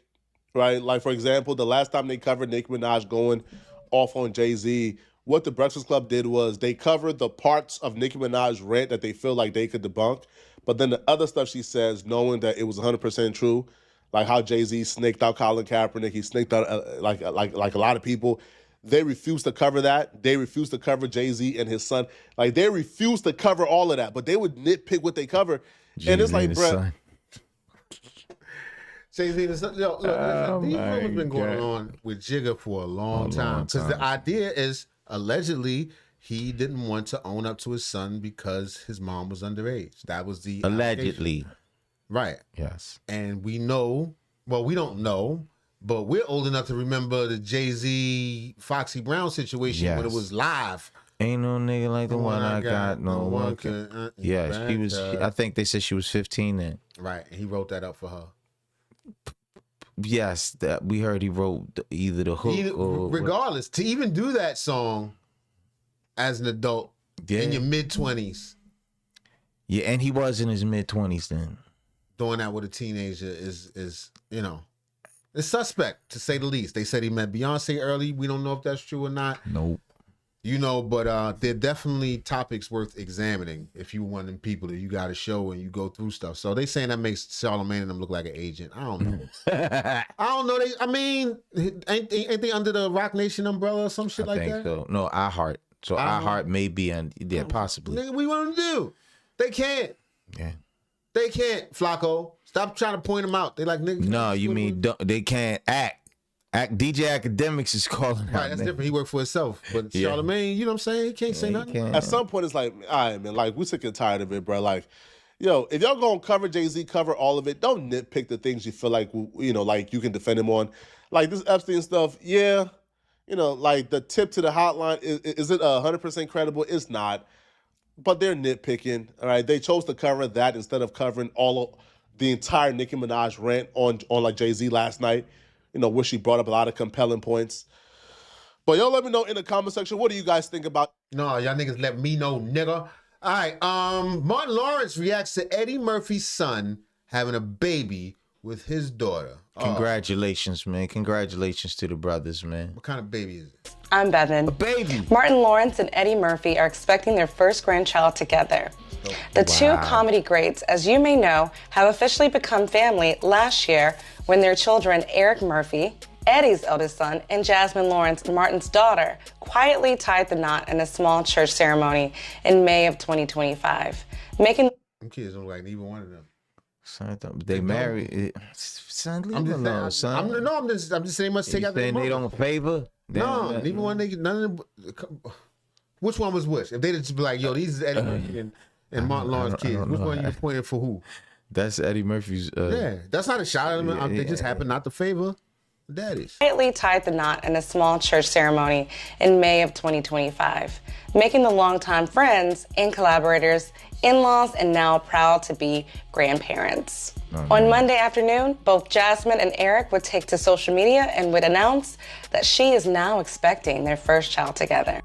Speaker 4: right? Like, for example, the last time they covered Nicki Minaj going off on Jay-Z, what the Breakfast Club did was they covered the parts of Nicki Minaj's rant that they feel like they could debunk. But then the other stuff she says, knowing that it was 100% true, like how Jay-Z snaked out Colin Kaepernick, he snaked out like a lot of people. They refuse to cover that. They refuse to cover Jay-Z and his son. Like, they refuse to cover all of that, but they would nitpick what they cover. Jay-Z and it's like, bruh.
Speaker 2: Jay-Z and his son. Look, these rumors been going on with Jigga for a long time. Because the idea is, allegedly, he didn't want to own up to his son because his mom was underage. That was the
Speaker 3: allegedly.
Speaker 2: Right.
Speaker 3: Yes.
Speaker 2: And we know, well, we don't know, but we're old enough to remember the Jay-Z Foxy Brown situation when it was live.
Speaker 3: Ain't no nigga like the one I got. No one can. Yeah, she was. I think they said she was 15 then.
Speaker 2: Right, and he wrote that up for her.
Speaker 3: Yes, that we heard he wrote either the hook or
Speaker 2: regardless, to even do that song as an adult in your mid-20s.
Speaker 3: Yeah, and he was in his mid-20s then.
Speaker 2: Doing that with a teenager is you know, it's suspect to say the least. They said he met Beyonce early. We don't know if that's true or not.
Speaker 3: Nope.
Speaker 2: You know, but they're definitely topics worth examining if you one of them people that you got to show and you go through stuff. So they saying that makes Charlamagne and them look like an agent. I don't know. I don't know. I mean, ain't they under the Rock Nation umbrella or some shit like that? I think
Speaker 3: so. No, iHeart. So iHeart may be, possibly.
Speaker 2: Nigga, what you want to do? They can't.
Speaker 3: Yeah.
Speaker 2: They can't, Flacco. Stop trying to point them out. They like, nigga.
Speaker 3: No, you mean they can't act. DJ Akademiks is calling out.
Speaker 2: Right, that's different. He worked for himself. But Charlamagne, you know what I'm saying? He can't say nothing.
Speaker 4: At some point, it's like, all right, man, like, we sick and tired of it, bro. Like, yo, if y'all gonna cover Jay-Z, cover all of it. Don't nitpick the things you feel like, you know, like you can defend him on. Like this Epstein stuff, yeah. You know, like the tip to the hotline, is it 100% credible? It's not. But they're nitpicking, all right? They chose to cover that instead of covering the entire Nicki Minaj rant on like Jay-Z last night. You know, where she brought up a lot of compelling points. But y'all let me know in the comment section, what do you guys think about?
Speaker 2: No, y'all niggas let me know, nigga. All right, Martin Lawrence reacts to Eddie Murphy's son having a baby with his daughter.
Speaker 3: Congratulations, man. Congratulations to the brothers, man.
Speaker 2: What kind of baby is it?
Speaker 9: I'm Bevan.
Speaker 3: A baby.
Speaker 9: Martin Lawrence and Eddie Murphy are expecting their first grandchild together. The two comedy greats, as you may know, have officially become family last year when their children, Eric Murphy, Eddie's eldest son, and Jasmine Lawrence, Martin's daughter, quietly tied the knot in a small church ceremony in May of 2025, making
Speaker 2: them kids don't like neither one of them.
Speaker 3: Son, they married. Son, leave them alone, son.
Speaker 2: I'm just saying much take out
Speaker 3: the they don't favor.
Speaker 2: No, neither one. None of them. Which one was which? If they just be like, yo, these is Eddie Murphy and Martin Lawrence kids. Which one you pointing for who?
Speaker 3: That's Eddie Murphy's.
Speaker 2: Yeah, that's not a shot at them. They just happen not to favor daddies.
Speaker 9: Quietly tied the knot in a small church ceremony in May of 2025, making the longtime friends and collaborators, in-laws, and now proud to be grandparents. On Monday afternoon, both Jasmine and Eric would take to social media and would announce that she is now expecting their first child together.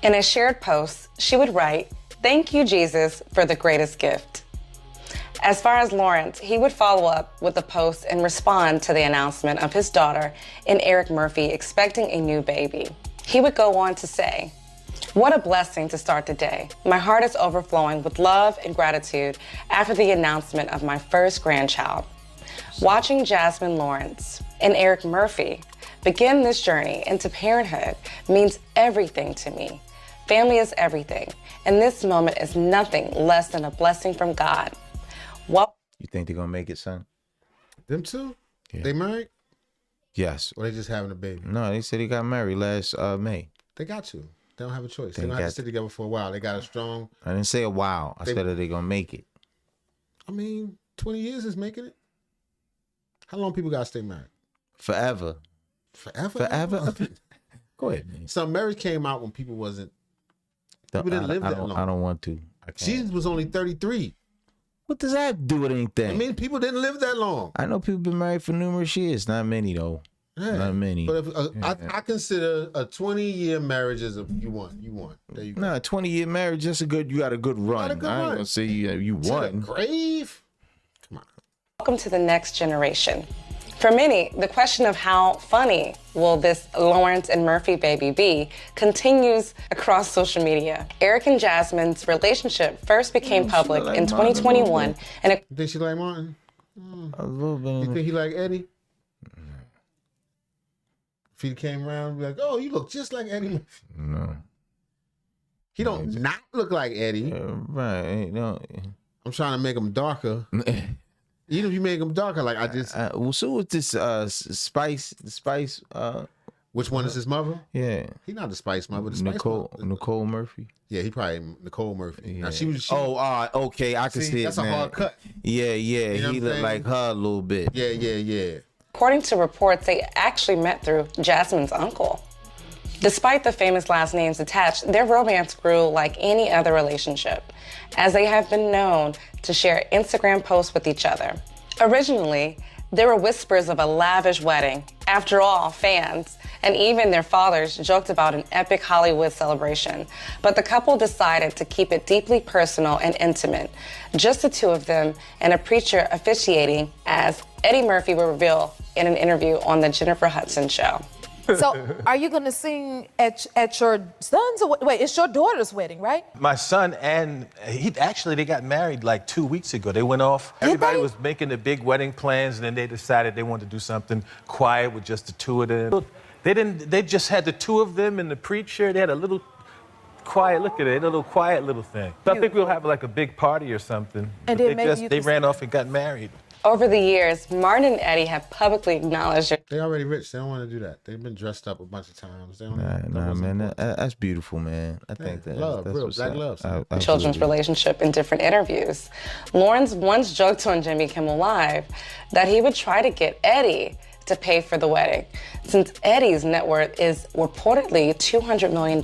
Speaker 9: In a shared post, she would write, "Thank you, Jesus, for the greatest gift." As far as Lawrence, he would follow up with a post and respond to the announcement of his daughter and Eric Murphy expecting a new baby. He would go on to say, "What a blessing to start the day. My heart is overflowing with love and gratitude after the announcement of my first grandchild. Watching Jasmine Lawrence and Eric Murphy begin this journey into parenthood means everything to me. Family is everything, and this moment is nothing less than a blessing from God." What?
Speaker 3: You think they're gonna make it, son?
Speaker 2: Them two?
Speaker 3: Yeah.
Speaker 2: They married?
Speaker 3: Yes.
Speaker 2: Or they just having a baby?
Speaker 3: No, they said they got married last May.
Speaker 2: They got to. They don't have a choice. They don't have to sit together for a while. They got a strong...
Speaker 3: I didn't say a while. I said that they gonna make it.
Speaker 2: I mean, 20 years is making it. How long people gotta stay married?
Speaker 3: Forever.
Speaker 2: Forever?
Speaker 3: Go ahead, man.
Speaker 2: So marriage came out when people wasn't... People didn't live that long.
Speaker 3: I don't want to.
Speaker 2: She was only 33.
Speaker 3: What does that have to do with anything?
Speaker 2: I mean, people didn't live that long.
Speaker 3: I know people been married for numerous years. Not many, though. Yeah. Not many.
Speaker 2: But if, I consider a 20-year marriage as you won. There you go.
Speaker 3: Nah, 20-year marriage, that's you got a good run. I ain't gonna say you won.
Speaker 2: Grave? Come on.
Speaker 9: Welcome to the next generation. For many, the question of how funny will this Lawrence and Murphy baby be continues across social media. Eric and Jasmine's relationship first became public in 2021.
Speaker 2: You think she like Martin?
Speaker 3: A little bit.
Speaker 2: You think he like Eddie? If he came around, be like, "Oh, you look just like Eddie."
Speaker 3: No.
Speaker 2: He don't not look like Eddie.
Speaker 3: Right. No.
Speaker 2: I'm trying to make him darker. Even if you make him darker, like I just...
Speaker 3: well, so with this Spice...
Speaker 2: Which one is his mother?
Speaker 3: Yeah.
Speaker 2: He not the Spice mother. The
Speaker 3: Nicole Murphy.
Speaker 2: Yeah, he probably Nicole Murphy.
Speaker 3: Yeah.
Speaker 2: Now she was...
Speaker 3: okay, I can see it
Speaker 2: that's
Speaker 3: now.
Speaker 2: a hard cut.
Speaker 3: Yeah,
Speaker 2: You know
Speaker 3: he looked like her a little bit.
Speaker 2: Yeah.
Speaker 9: According to reports, they actually met through Jasmine's uncle. Despite the famous last names attached, their romance grew like any other relationship, as they have been known to share Instagram posts with each other. Originally, There were whispers of a lavish wedding. After all, fans and even their fathers joked about an epic Hollywood celebration. But the couple decided to keep it deeply personal and intimate. Just the two of them and a preacher officiating, as Eddie Murphy will reveal in an interview on the Jennifer Hudson Show.
Speaker 10: So, are you going to sing at your son's? Wait, it's your daughter's wedding, right?
Speaker 3: My son and they got married like 2 weeks ago. They went off. Everybody was making the big wedding plans, and then they decided they wanted to do something quiet with just the two of them. They just had the two of them and the preacher. They had a little quiet, look at it, a little quiet little thing. So I think we'll have like a big party or something.
Speaker 10: And then
Speaker 3: they ran off and got married.
Speaker 9: Over the years, Martin and Eddie have publicly acknowledged it.
Speaker 2: They already rich. They don't want to do that. They've been dressed up a bunch of times. They don't
Speaker 3: Nah, man, that's beautiful, man. I think that's
Speaker 2: real black love.
Speaker 9: Children's relationship in different interviews. Lawrence once joked on Jimmy Kimmel Live that he would try to get Eddie to pay for the wedding, since Eddie's net worth is reportedly $200 million,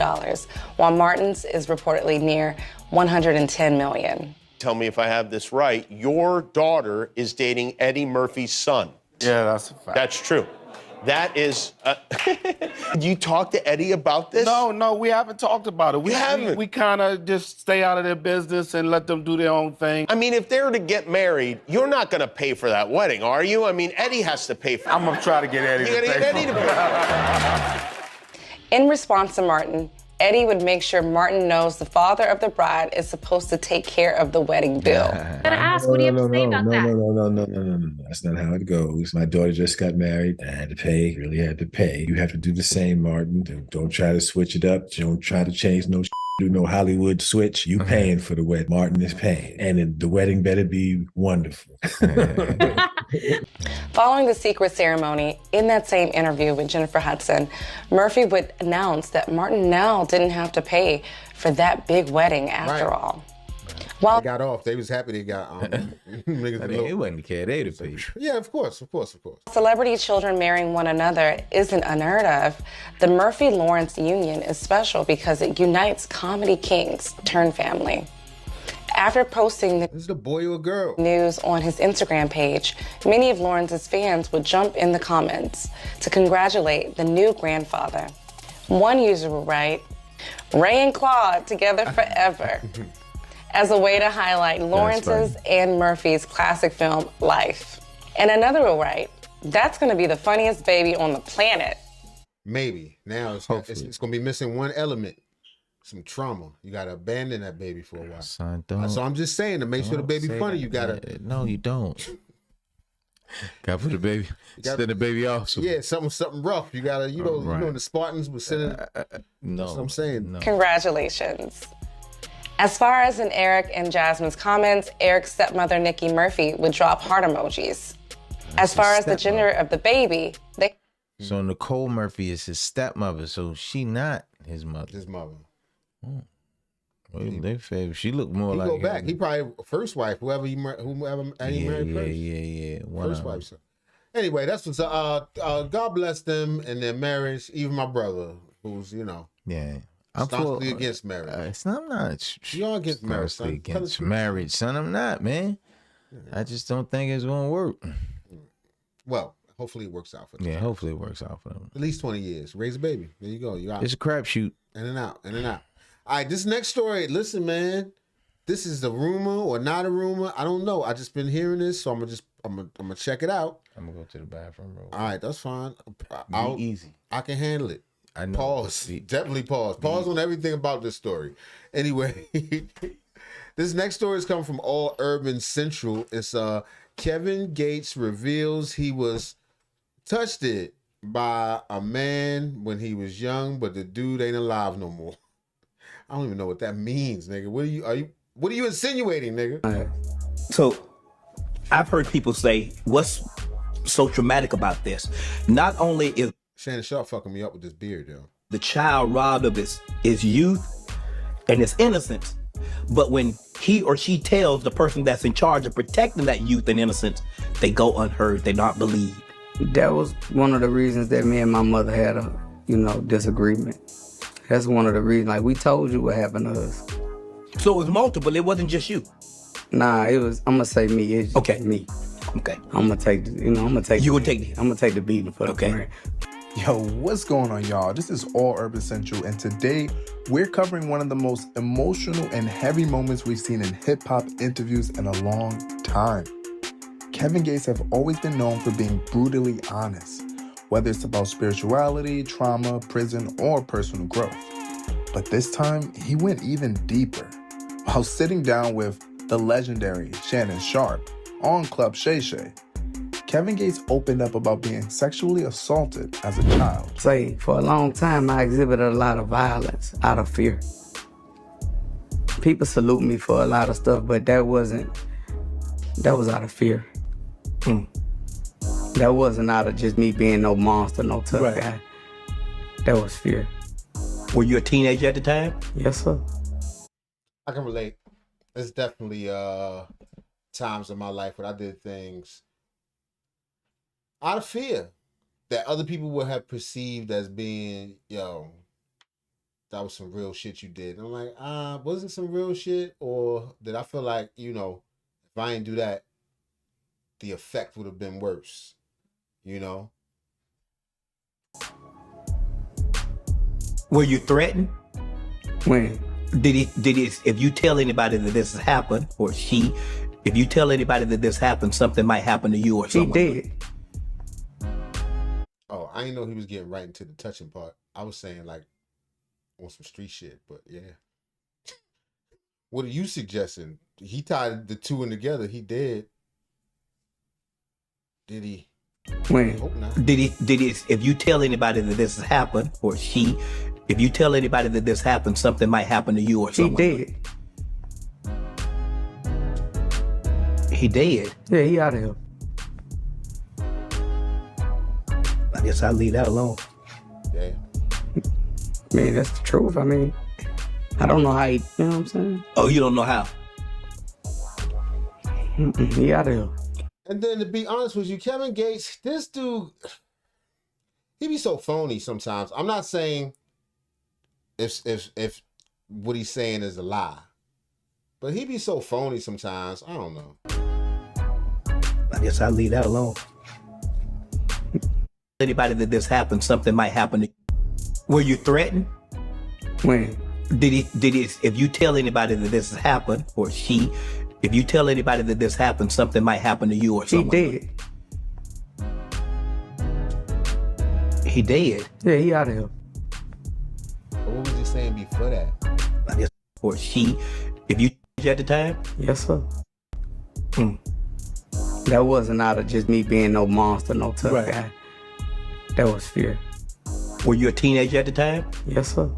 Speaker 9: while Martin's is reportedly near $110 million.
Speaker 11: Tell me if I have this right, your daughter is dating Eddie Murphy's son.
Speaker 8: Yeah, that's a fact.
Speaker 11: That's true. That is, you talk to Eddie about this?
Speaker 8: No, we haven't talked about it. We
Speaker 11: haven't?
Speaker 8: We kind of just stay out of their business and let them do their own thing.
Speaker 11: I mean, if they were to get married, you're not going to pay for that wedding, are you? I mean, Eddie has to pay for it.
Speaker 8: I'm going to try to get Eddie
Speaker 11: You
Speaker 8: to
Speaker 11: gotta
Speaker 8: pay
Speaker 11: get Eddie to pay.
Speaker 9: In response to Martin, Eddie would make sure Martin knows the father of the bride is supposed to take care of the wedding bill.
Speaker 12: I gotta ask, what do you have to say about that? No. That's not how it goes. My daughter just got married. I had to pay, really had to pay. You have to do the same, Martin. Don't try to switch it up. Don't try to change no do no Hollywood switch. You paying for the wedding. Martin is paying. And the wedding better be wonderful.
Speaker 9: Following the secret ceremony, in that same interview with Jennifer Hudson, Murphy would announce that Martin now didn't have to pay for that big wedding after all. While
Speaker 2: they got off, they was happy they got
Speaker 3: They wouldn't care. They'd have paid.
Speaker 2: Yeah, of course.
Speaker 9: celebrity children marrying one another isn't unheard of, the Murphy-Lawrence union is special because it unites comedy kings turned family. After posting
Speaker 2: the boy or girl
Speaker 9: news on his Instagram page, many of Lawrence's fans would jump in the comments to congratulate the new grandfather. One user would write, "Ray and Claude together forever," as a way to highlight Lawrence's and Murphy's classic film, Life. And another will write, "That's gonna be the funniest baby on the planet."
Speaker 2: Maybe. Now it's gonna be missing one element. Some trauma. You gotta abandon that baby for a while.
Speaker 3: Son, don't.
Speaker 2: So I'm just saying, to make sure the baby funny, you gotta.
Speaker 3: No, you don't. Gotta put the baby. Send the baby off. So.
Speaker 2: Yeah, something rough. You gotta, you know, the Spartans were sending.
Speaker 3: No,
Speaker 2: that's what I'm saying.
Speaker 3: No.
Speaker 9: Congratulations. As far as in Eric and Jasmine's comments, Eric's stepmother, Nikki Murphy, would drop heart emojis. As far as the gender of the baby,
Speaker 3: So Nicole Murphy is his stepmother, so she not his mother.
Speaker 2: His mother.
Speaker 3: Well, they favor. She looked more like
Speaker 2: go back. He probably first wife, whoever he married first.
Speaker 3: Yeah.
Speaker 2: First wife. So. Anyway, that's what's God bless them and their marriage. Even my brother, who's
Speaker 3: I'm
Speaker 2: staunchly against marriage.
Speaker 3: I'm not.
Speaker 2: You're against marriage, son.
Speaker 3: Against marriage, son. I'm not, man. I just don't think it's gonna work.
Speaker 2: Well, hopefully it works out for them.
Speaker 3: Yeah, hopefully it works out for them.
Speaker 2: At least 20 years. Raise a baby. There you go. You out.
Speaker 3: It's a crapshoot.
Speaker 2: In and out. All right, this next story. Listen, man. This is a rumor or not a rumor. I don't know. I just been hearing this, so I'm gonna check it out.
Speaker 3: I'm gonna go to the bathroom real quick.
Speaker 2: All right, that's fine.
Speaker 3: Be easy.
Speaker 2: I can handle it.
Speaker 3: I know.
Speaker 2: Pause. Definitely pause. Pause on everything about this story. Anyway, this next story is coming from All Urban Central. It's Kevin Gates reveals he was touched by a man when he was young, but the dude ain't alive no more. I don't even know what that means, nigga. What are you insinuating, nigga?
Speaker 13: So I've heard people say, what's so traumatic about this? Not only is
Speaker 2: Shannon Sharp fucking me up with this beard, though.
Speaker 13: The child robbed of his youth and his innocence, but when he or she tells the person that's in charge of protecting that youth and innocence, they go unheard, they're not believed.
Speaker 14: That was one of the reasons that me and my mother had a, disagreement. That's one of the reasons. Like, we told you what happened to us.
Speaker 13: So it was multiple, it wasn't just you?
Speaker 14: Nah, it was, I'm gonna say me. It's
Speaker 13: okay.
Speaker 14: Me.
Speaker 13: Okay.
Speaker 14: I'm gonna take the beating for the brand.
Speaker 15: Yo, what's going on, y'all? This is All Urban Central, and today we're covering one of the most emotional and heavy moments we've seen in hip-hop interviews in a long time. Kevin Gates have always been known for being brutally honest, whether it's about spirituality, trauma, prison, or personal growth. But this time, he went even deeper. While sitting down with the legendary Shannon Sharpe on Club Shay Shay, Kevin Gates opened up about being sexually assaulted as a child.
Speaker 14: For a long time, I exhibited a lot of violence out of fear. People salute me for a lot of stuff, but that was out of fear. That wasn't out of just me being no monster, no tough guy. That was fear.
Speaker 13: Were you a teenager at the time?
Speaker 14: Yes, sir.
Speaker 2: I can relate. There's definitely times in my life when I did things out of fear that other people would have perceived as being, yo, that was some real shit you did. And I'm like, was it some real shit? Or did I feel like, if I didn't do that, the effect would have been worse,
Speaker 13: Were you threatened?
Speaker 14: When?
Speaker 13: Did he, if you tell anybody that this has happened, or if you tell anybody that this happened, something might happen to you or something?
Speaker 14: He did.
Speaker 2: Oh, I didn't know he was getting right into the touching part. I was saying like on some street shit, but yeah. What are you suggesting? He tied the two in together. He did. Did he?
Speaker 14: When?
Speaker 2: Hope not.
Speaker 13: Did he, if you tell anybody that this has happened, or if you tell anybody that this happened, something might happen to you or something?
Speaker 14: He did.
Speaker 13: He did?
Speaker 14: Yeah, he out of here.
Speaker 13: I guess I'll leave that alone.
Speaker 2: Yeah.
Speaker 14: Man, that's the truth. I mean, I don't know how he, you know what I'm saying?
Speaker 13: Oh, you don't know how?
Speaker 14: He out of here.
Speaker 2: And then to be honest with you, Kevin Gates, this dude, he be so phony sometimes. I'm not saying if what he's saying is a lie, but he be so phony sometimes. I don't know.
Speaker 13: I guess I'll leave that alone. Anybody that this happened, something might happen to you. Were you threatened?
Speaker 14: When?
Speaker 13: Did he, if you tell anybody that this has happened, or if you tell anybody that this happened, something might happen to you or something?
Speaker 14: He did.
Speaker 13: He did?
Speaker 14: Yeah, he out of here.
Speaker 2: What was he saying before that?
Speaker 13: I guess, or if you at the time?
Speaker 14: Yes, sir. That wasn't out of just me being no monster, no tough guy. That was fear.
Speaker 13: Were you a teenager at the time?
Speaker 14: Yes, sir.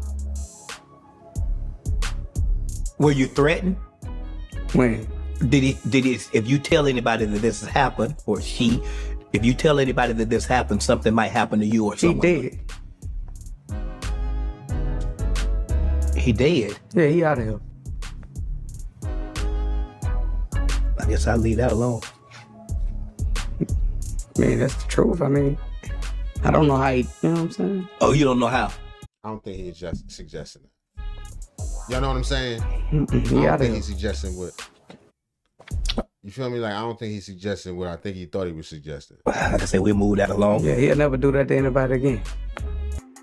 Speaker 13: Were you threatened?
Speaker 14: When?
Speaker 13: Did he, if you tell anybody that this has happened, or if you tell anybody that this happened, something might happen to you or something?
Speaker 14: He did.
Speaker 13: He did?
Speaker 14: Yeah, he out of here.
Speaker 13: I guess I'll leave that alone.
Speaker 14: Man, that's the truth. I mean, I don't know how he, you know what I'm saying?
Speaker 13: Oh, you don't know how?
Speaker 2: I don't think he's just suggesting it. Y'all know what I'm saying?
Speaker 14: He
Speaker 2: I don't
Speaker 14: out of
Speaker 2: think
Speaker 14: here.
Speaker 2: he's suggesting what. You feel me? Like, I don't think he's suggesting what I think he thought he was suggesting.
Speaker 13: Like I said, we'll move that along.
Speaker 14: Yeah, he'll never do that to anybody again.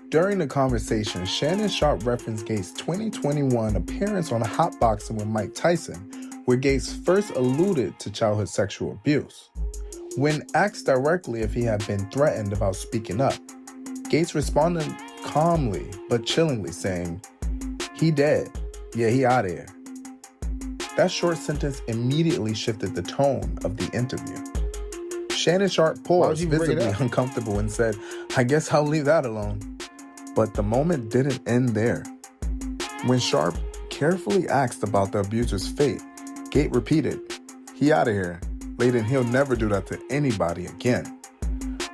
Speaker 15: During the conversation, Shannon Sharpe referenced Gates' 2021 appearance on Hot Boxing with Mike Tyson, where Gates first alluded to childhood sexual abuse. When asked directly if he had been threatened about speaking up, Gates responded calmly but chillingly, saying, "He dead. Yeah, he out of here." That short sentence immediately shifted the tone of the interview. Shannon Sharpe paused, visibly uncomfortable, and said, "I guess I'll leave that alone." But the moment didn't end there. When Sharpe carefully asked about the abuser's fate, Gate repeated, "He out of here. Layden, he'll never do that to anybody again."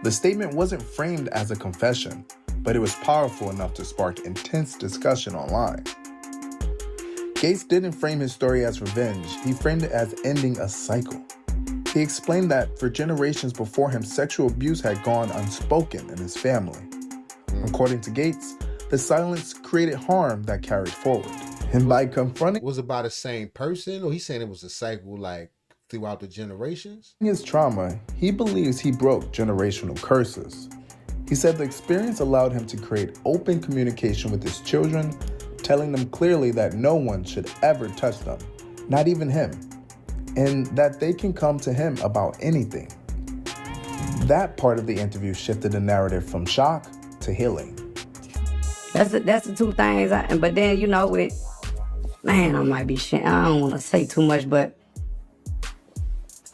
Speaker 15: The statement wasn't framed as a confession, but it was powerful enough to spark intense discussion online. Gates didn't frame his story as revenge, he framed it as ending a cycle. He explained that for generations before him, sexual abuse had gone unspoken in his family. According to Gates, the silence created harm that carried forward. And by confronting...
Speaker 2: Was it by the same person, or he's saying it was a cycle like throughout the generations.
Speaker 15: In his trauma, he believes he broke generational curses. He said the experience allowed him to create open communication with his children, telling them clearly that no one should ever touch them, not even him, and that they can come to him about anything. That part of the interview shifted the narrative from shock to healing.
Speaker 14: That's the two things. But then, you know, I might be shit. I don't want to say too much, but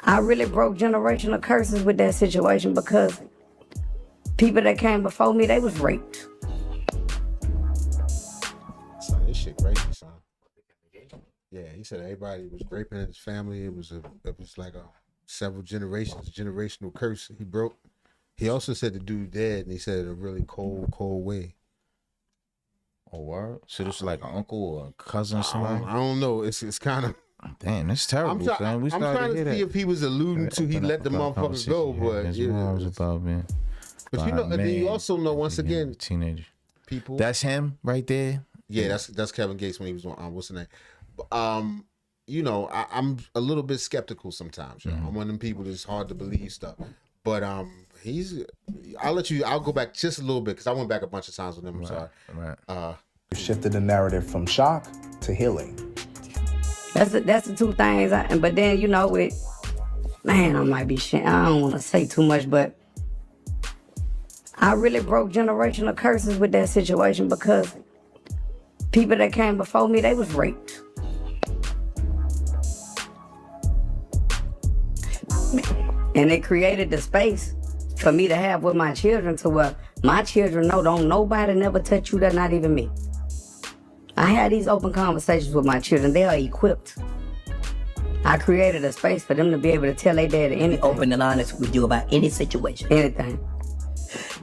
Speaker 14: I really broke generational curses with that situation because people that came before me, they was raped.
Speaker 2: Son, this shit crazy, son. Yeah, he said everybody was raping his family. It was like several generations, generational curse he broke. He also said the dude dead, and he said it in a really cold way.
Speaker 3: Oh, word? So this is like an uncle or a cousin or somebody?
Speaker 2: I don't know. It's kind of...
Speaker 3: Damn, that's terrible,
Speaker 2: I'm trying to see if he was alluding to he let the motherfuckers go, but...
Speaker 3: That's what I was about, man.
Speaker 2: But you know, and then you also know, once again...
Speaker 3: Teenager.
Speaker 2: People...
Speaker 3: That's him right there?
Speaker 2: Yeah, that's Kevin Gates when he was on... what's the name? You know, I'm a little bit skeptical sometimes. You know? I'm one of them people that's hard to believe stuff. But I'll go back just a little bit because I went back a bunch of times with him. I'm sorry.
Speaker 3: Right.
Speaker 15: Shifted the narrative from shock to healing.
Speaker 14: That's the two things. But then, you know, I might be shit. I don't want to say too much, but I really broke generational curses with that situation because people that came before me, they was raped. And it created the space for me to have with my children to where my children know don't nobody never touch you, that not even me. I had these open conversations with my children. They are equipped. I created a space for them to be able to tell their dad anything.
Speaker 13: Open and honest with you about any situation.
Speaker 14: Anything.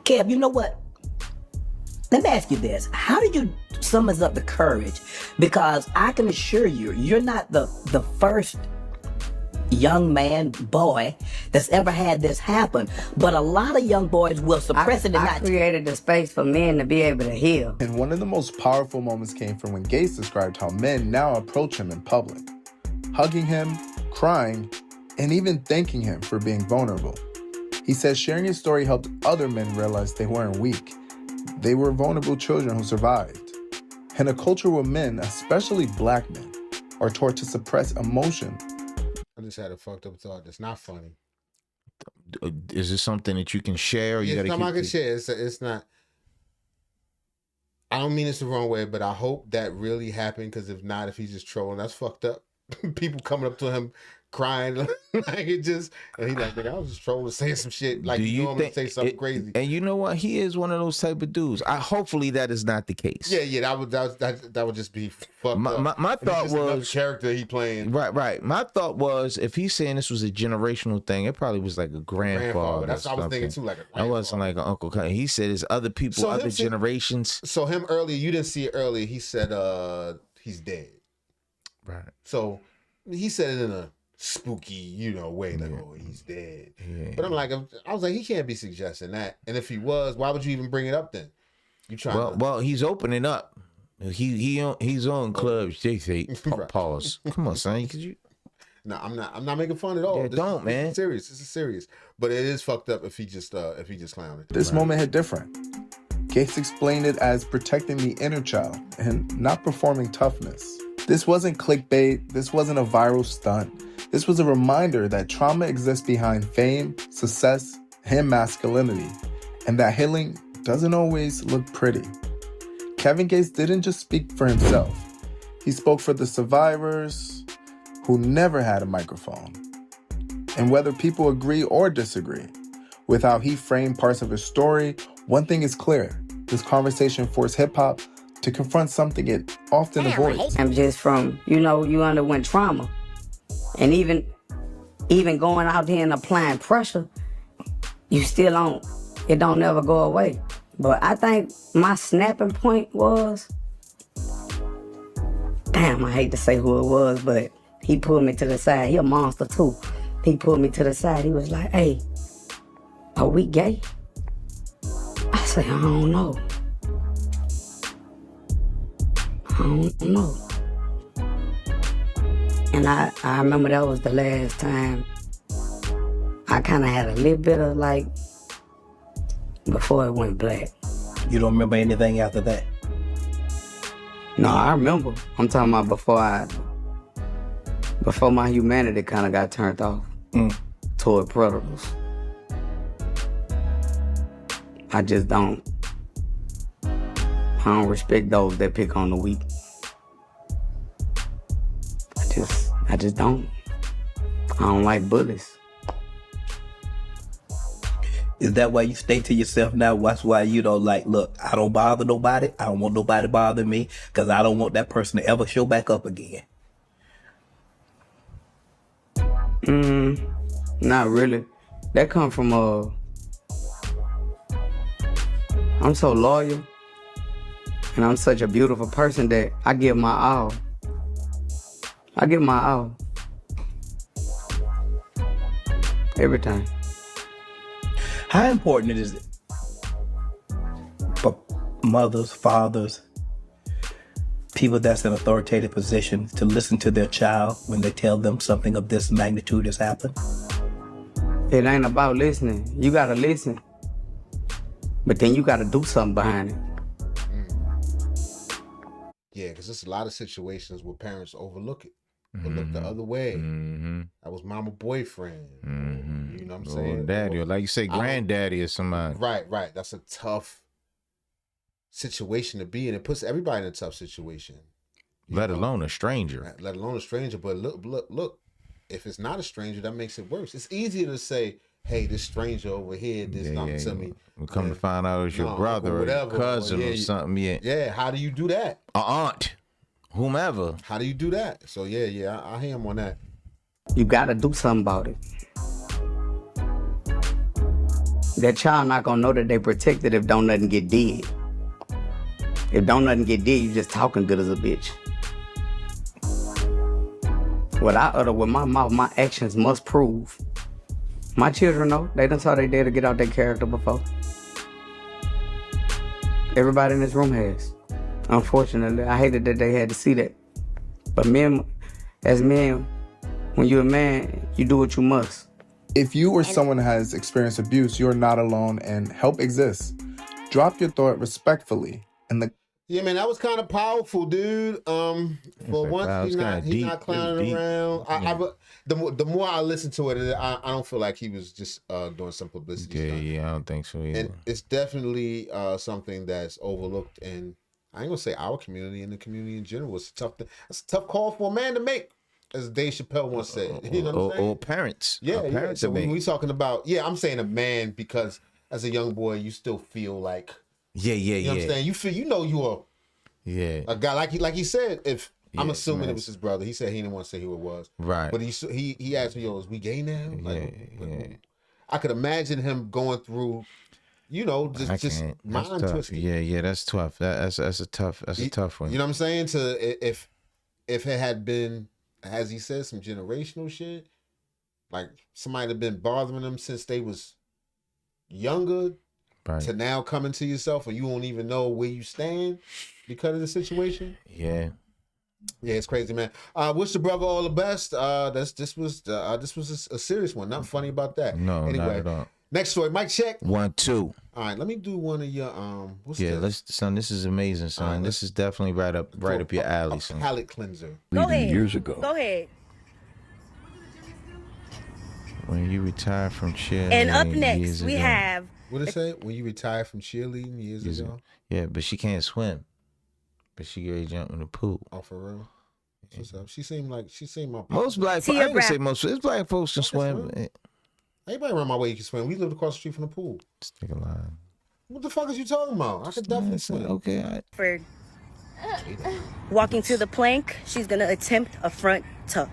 Speaker 13: Kev, you know what? Let me ask you this. How did you summon up the courage? Because I can assure you, you're not the first young man, boy, that's ever had this happen. But a lot of young boys will suppress it and
Speaker 14: I created the space for men to be able to heal.
Speaker 15: And one of the most powerful moments came from when Gates described how men now approach him in public, hugging him, crying, and even thanking him for being vulnerable. He says sharing his story helped other men realize they weren't weak. They were vulnerable children who survived. In a culture where men, especially black men, are taught to suppress emotion,
Speaker 2: I just had a fucked up thought that's not funny.
Speaker 3: Is this something that you can share? Or you
Speaker 2: it's something I can share. It's not. I don't mean this the wrong way, but I hope that really happened, because if not, if he's just trolling, that's fucked up. People coming up to him crying like it just, and he like, I was just trolling, saying some shit like you know I'm gonna say something crazy.
Speaker 3: And you know what? He is one of those type of dudes. Hopefully that is not the case.
Speaker 2: Yeah, that would just be fucked up.
Speaker 3: My thought was
Speaker 2: character he playing.
Speaker 3: Right. My thought was, if he's saying this was a generational thing, it probably was like a grandfather.
Speaker 2: That's what I was thinking too, like a grandfather.
Speaker 3: I wasn't like an uncle. He said it's other people, other generations.
Speaker 2: So him earlier, you didn't see it earlier. He said he's dead.
Speaker 3: Right.
Speaker 2: So he said it in a spooky, way, like, oh, he's dead. Yeah. But I'm like, I was like, he can't be suggesting that. And if he was, why would you even bring it up then? You trying?
Speaker 3: Well, he's opening up. He's on clubs. They say, pause. Come on, son. Could you?
Speaker 2: No, I'm not making fun at all.
Speaker 3: Yeah, man.
Speaker 2: This is serious. But it is fucked up if he just clowning.
Speaker 15: This moment hit different. Gates explained it as protecting the inner child and not performing toughness. This wasn't clickbait. This wasn't a viral stunt. This was a reminder that trauma exists behind fame, success, and masculinity, and that healing doesn't always look pretty. Kevin Gates didn't just speak for himself. He spoke for the survivors who never had a microphone. And whether people agree or disagree with how he framed parts of his story, one thing is clear. This conversation forced hip-hop to confront something it often avoids.
Speaker 14: I'm just from, you underwent trauma. And even going out there and applying pressure, it don't never go away. But I think my snapping point was, damn, I hate to say who it was, but he pulled me to the side. He a monster too. He pulled me to the side. He was like, hey, are we gay? I said, I don't know. And I remember that was the last time I kind of had a little bit of like, before it went black.
Speaker 16: You don't remember anything after that?
Speaker 14: No, I remember. I'm talking about before my humanity kind of got turned off toward predators. I don't respect those that pick on the weak. I just don't. I don't like bullies.
Speaker 16: Is that why you stay to yourself now? That's why you don't like, look, I don't bother nobody. I don't want nobody bothering me because I don't want that person to ever show back up again.
Speaker 14: Not really. That come from I'm so loyal and I'm such a beautiful person that I give my all. Every time.
Speaker 16: How important is it for mothers, fathers, people that's in authoritative positions to listen to their child when they tell them something of this magnitude has happened?
Speaker 14: It ain't about listening. You gotta listen. But then you gotta do something behind it.
Speaker 2: Yeah, because there's a lot of situations where parents overlook it. Look the other way. That was mama boyfriend. You know what I'm saying?
Speaker 3: Or daddy, or like you say, granddaddy or somebody.
Speaker 2: Right. That's a tough situation to be in. It puts everybody in a tough situation.
Speaker 3: Let alone a stranger.
Speaker 2: But look. If it's not a stranger, that makes it worse. It's easier to say, hey, this stranger over here did something to me.
Speaker 3: We come to find out it's your brother or your cousin or something.
Speaker 2: Yeah, how do you do that?
Speaker 3: A aunt. Whomever.
Speaker 2: How do you do that? So yeah, I hear him on that.
Speaker 14: You gotta do something about it. That child not gonna know that they protected if don't nothing get dead. If don't nothing get dead, you just talking good as a bitch. What I utter with my mouth, my actions must prove. My children know. They done saw they dare to get out their character before. Everybody in this room has. Unfortunately, I hated that they had to see that. But as men, when you're a man, you do what you must.
Speaker 15: If you or someone has experienced abuse, you're not alone and help exists. Drop your thought respectfully.
Speaker 2: Yeah, man, that was kind of powerful, dude. But once he's not clowning around. The more I listen to it, I don't feel like he was just doing some publicity.
Speaker 3: Yeah, I don't think so either.
Speaker 2: And it's definitely something that's overlooked in, I ain't gonna say our community, and the community in general. It's a tough call for a man to make, as Dave Chappelle once said. You know what I'm saying?
Speaker 3: Or parents.
Speaker 2: Yeah. So when we talking about, I'm saying a man because as a young boy, you still feel like.
Speaker 3: Yeah.
Speaker 2: You know what I'm saying? You feel, you are a guy like he said, if I'm assuming it was his brother. He said he didn't want to say who it was.
Speaker 3: Right.
Speaker 2: But he asked me, is we gay now? I could imagine him going through, just mind twisting.
Speaker 3: Yeah, that's tough. That's a tough one.
Speaker 2: You know what I'm saying? If it had been, as he said, some generational shit, like somebody had been bothering them since they was younger.
Speaker 3: Right.
Speaker 2: To now coming to yourself and you don't even know where you stand because of the situation.
Speaker 3: Yeah,
Speaker 2: it's crazy, man. Wish the brother all the best. This was a serious one. Not funny about that.
Speaker 3: No,
Speaker 2: anyway,
Speaker 3: not at all.
Speaker 2: Next story, mic check.
Speaker 3: 1, 2.
Speaker 2: All right, let me do one of your what's this?
Speaker 3: Son. This is amazing, son. This is definitely right up your alley, son.
Speaker 2: Palate cleanser.
Speaker 17: Go ahead.
Speaker 12: Years ago.
Speaker 17: Go ahead.
Speaker 3: When you retire from cheerleading.
Speaker 17: And up next, we have.
Speaker 2: What did it say? When you retired from cheerleading years ago?
Speaker 3: Yeah, but she can't swim. But she ready to jump in the pool.
Speaker 2: Oh, for real? What's up? She seemed my
Speaker 3: most black folks. I ain't gonna say most. It's black folks can swim.
Speaker 2: Everybody around my way can swim. We lived across the street from the pool.
Speaker 3: Stick a line.
Speaker 2: What the fuck is you talking about? I could definitely swim.
Speaker 3: Okay.
Speaker 17: For walking to the plank, she's gonna attempt a front tuck.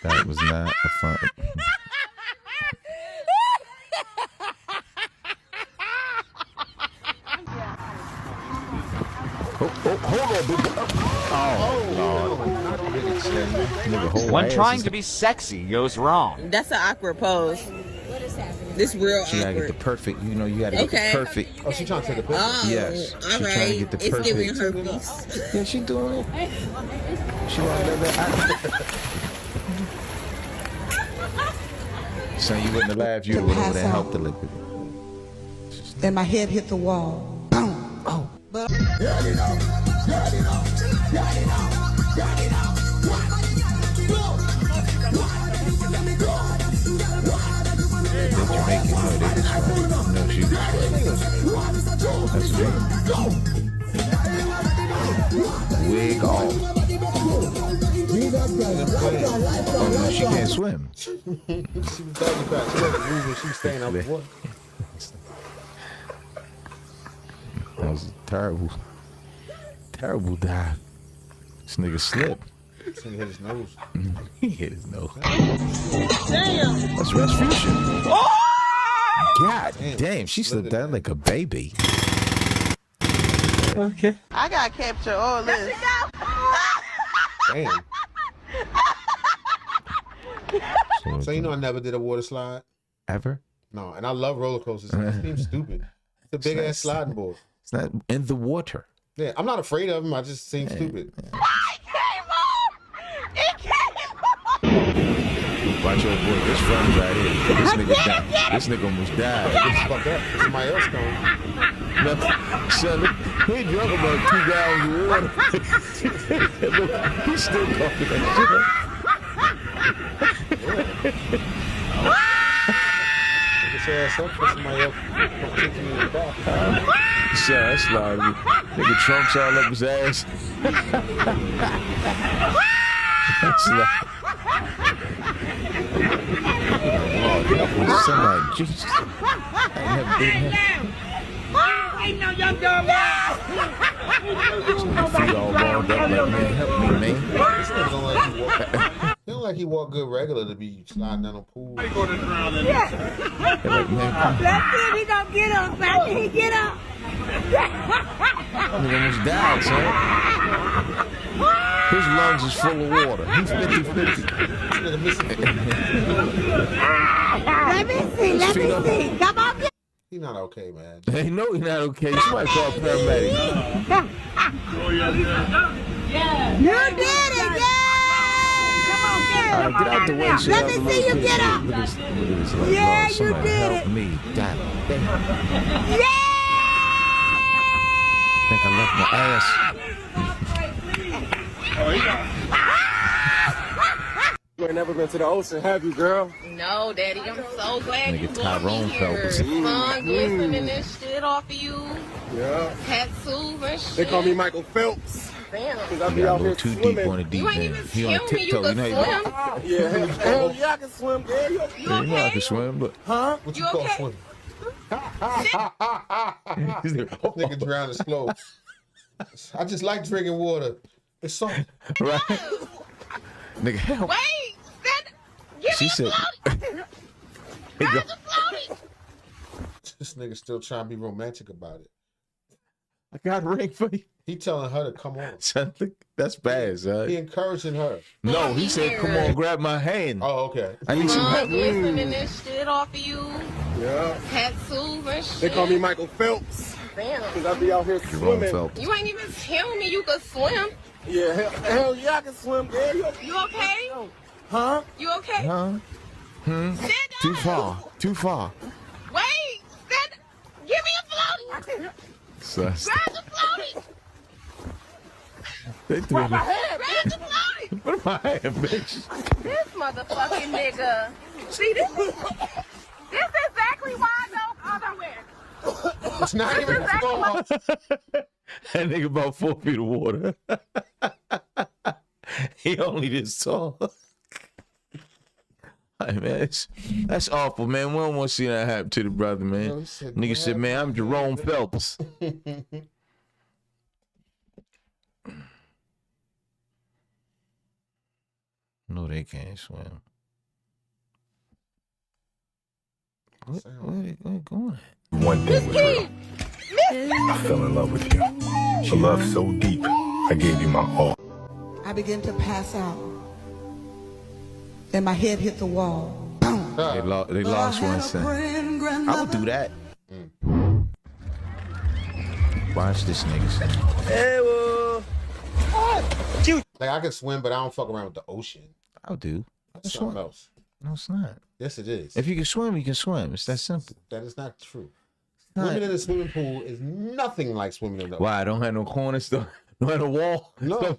Speaker 3: That was not a front.
Speaker 18: When trying to be sexy goes wrong.
Speaker 19: That's an awkward pose. What is happening?
Speaker 18: This real
Speaker 3: She gotta get the
Speaker 18: awkward.
Speaker 3: perfect. You know, you gotta get the perfect.
Speaker 2: Oh, she trying to take a picture.
Speaker 18: Oh,
Speaker 3: Yes,
Speaker 18: all
Speaker 3: she
Speaker 18: right.
Speaker 3: trying to get the
Speaker 18: It's
Speaker 3: perfect.
Speaker 18: giving herpes.
Speaker 3: Yeah, she doing it. She wanna let that. Son, you wouldn't have laughed. You would have helped a little bit.
Speaker 19: And my head hit the wall. Boom.
Speaker 3: Oh. They're Jamaican, no, they just no, she just that's me. Wig off. Oh no, she can't swim.
Speaker 2: She was talking about she wasn't moving. She was staying out the water.
Speaker 3: That was a terrible dive. This nigga slipped.
Speaker 2: This nigga hit his nose.
Speaker 3: He hit his nose.
Speaker 19: Damn.
Speaker 3: That's Rasputin. God damn, she slipped down like a baby.
Speaker 19: Okay. I got capture all this.
Speaker 2: Damn. So you know I never did a water slide?
Speaker 3: Ever?
Speaker 2: No, and I love roller coasters. It seems stupid. It's a big ass sliding board.
Speaker 3: It's not in the water.
Speaker 2: Yeah, I'm not afraid of them. I just seem stupid.
Speaker 3: Watch your boy. This friend right here. This nigga died. This nigga almost died.
Speaker 2: Fuck that. Somebody else coming.
Speaker 3: No, son, he drunk about 2 gallons of water. Look, he's still talking that
Speaker 2: Get your ass up for somebody else gonna kick you in the back.
Speaker 3: Son, that's like nigga trunks all up his ass. That's like. Oh, somebody, Jesus. I never did that.
Speaker 19: Ain't no young dog.
Speaker 3: Feet all balled up like, man, help me, man.
Speaker 2: This nigga don't like he walk. He don't like he walk good regular to be sliding down a pool.
Speaker 19: Let's see if he gonna get up. Let's see he get up.
Speaker 3: Nigga almost died, son. His lungs is full of water. He's 50-50.
Speaker 19: Let me see. Come on.
Speaker 2: He not okay, man.
Speaker 3: Hey, no, he's not okay. Somebody call a paramedic.
Speaker 19: You did it, yeah! Come on, get
Speaker 3: All right, get out the way. So
Speaker 19: Let me see you get up.
Speaker 3: Look at this.
Speaker 19: Yeah,
Speaker 3: Lord,
Speaker 19: you
Speaker 3: somebody
Speaker 19: did
Speaker 3: help me. God damn.
Speaker 19: Yeah!
Speaker 3: I think I left my ass.
Speaker 20: You ain't never been to the ocean, have you, girl?
Speaker 21: No, Daddy, I'm so glad you
Speaker 3: Nigga
Speaker 21: brought
Speaker 3: Tyrone
Speaker 21: me here.
Speaker 3: Phelps.
Speaker 21: Sun glistening this shit off of you.
Speaker 20: Yeah.
Speaker 21: Tattoos and shit.
Speaker 20: They call me Michael Phelps.
Speaker 21: Damn.
Speaker 20: Cause I
Speaker 3: You
Speaker 20: be
Speaker 3: gotta
Speaker 20: out
Speaker 3: go
Speaker 20: here
Speaker 3: too
Speaker 20: swimming.
Speaker 3: deep on the deep
Speaker 21: You ain't
Speaker 3: end.
Speaker 21: even
Speaker 3: He on
Speaker 21: tell me you
Speaker 3: tiptoe.
Speaker 21: could
Speaker 3: You know,
Speaker 21: swim.
Speaker 20: Yeah, hell yeah, I can swim, girl. You
Speaker 3: you know I can swim, but
Speaker 20: huh?
Speaker 2: What
Speaker 21: You
Speaker 2: you call
Speaker 21: okay?
Speaker 2: swimming? Nigga drown is slow. I just like drinking water. It's salt.
Speaker 3: right? Nigga, help.
Speaker 21: Wait, give
Speaker 3: She
Speaker 21: me
Speaker 3: said,
Speaker 21: a floaty. Where's the floaty?
Speaker 2: This nigga still trying to be romantic about it.
Speaker 3: I got a ring for you.
Speaker 2: He telling her to come on.
Speaker 3: Son, look, that's bad, son.
Speaker 2: He encouraging her.
Speaker 3: No, he said, come on, grab my hand.
Speaker 2: Oh, okay.
Speaker 3: I need some
Speaker 21: Sun
Speaker 3: help.
Speaker 21: glistening this shit off of you.
Speaker 20: Yeah.
Speaker 21: Tattoos and shit.
Speaker 20: They call me Michael Phelps.
Speaker 21: Damn.
Speaker 20: Cause I be out here
Speaker 3: Jerome
Speaker 20: swimming.
Speaker 3: Phelps.
Speaker 21: You ain't even tell me you could swim.
Speaker 20: Yeah, hell yeah, I can swim, girl.
Speaker 21: You okay?
Speaker 20: Huh?
Speaker 21: You okay?
Speaker 3: Huh? Too far. Too far.
Speaker 21: Wait, give me a floaty.
Speaker 3: Son,
Speaker 21: Grab the floaty.
Speaker 3: they threw me.
Speaker 21: Grab the floaty.
Speaker 3: What am I hand, bitch?
Speaker 21: This motherfucking nigga. See, this is exactly why I don't underwear.
Speaker 2: It's not even small.
Speaker 3: That nigga about 4 feet of water. He only this tall. Hey, man, that's awful, man. We don't want to see that happen to the brother, man.
Speaker 2: No, said,
Speaker 3: Nigga said, man, I'm Jerome Phelps. No, they can't swim. Where they going at?
Speaker 22: One thing was real. I fell in love with you. A love so deep, I gave you my all.
Speaker 19: I began to pass out. And my head hit the wall. Boom.
Speaker 3: They lost one son. I would do that. Watch this nigga.
Speaker 8: Hey,
Speaker 2: like I can swim, but I don't fuck around with the ocean.
Speaker 3: I would do.
Speaker 2: That's something else.
Speaker 3: No, it's not.
Speaker 2: Yes, it is.
Speaker 3: If you can swim, you can swim. It's that simple.
Speaker 2: That is not true. Swimming in a swimming pool is nothing like swimming in the ocean.
Speaker 3: Why? I don't have no corners, though. Don't have a wall.
Speaker 2: No,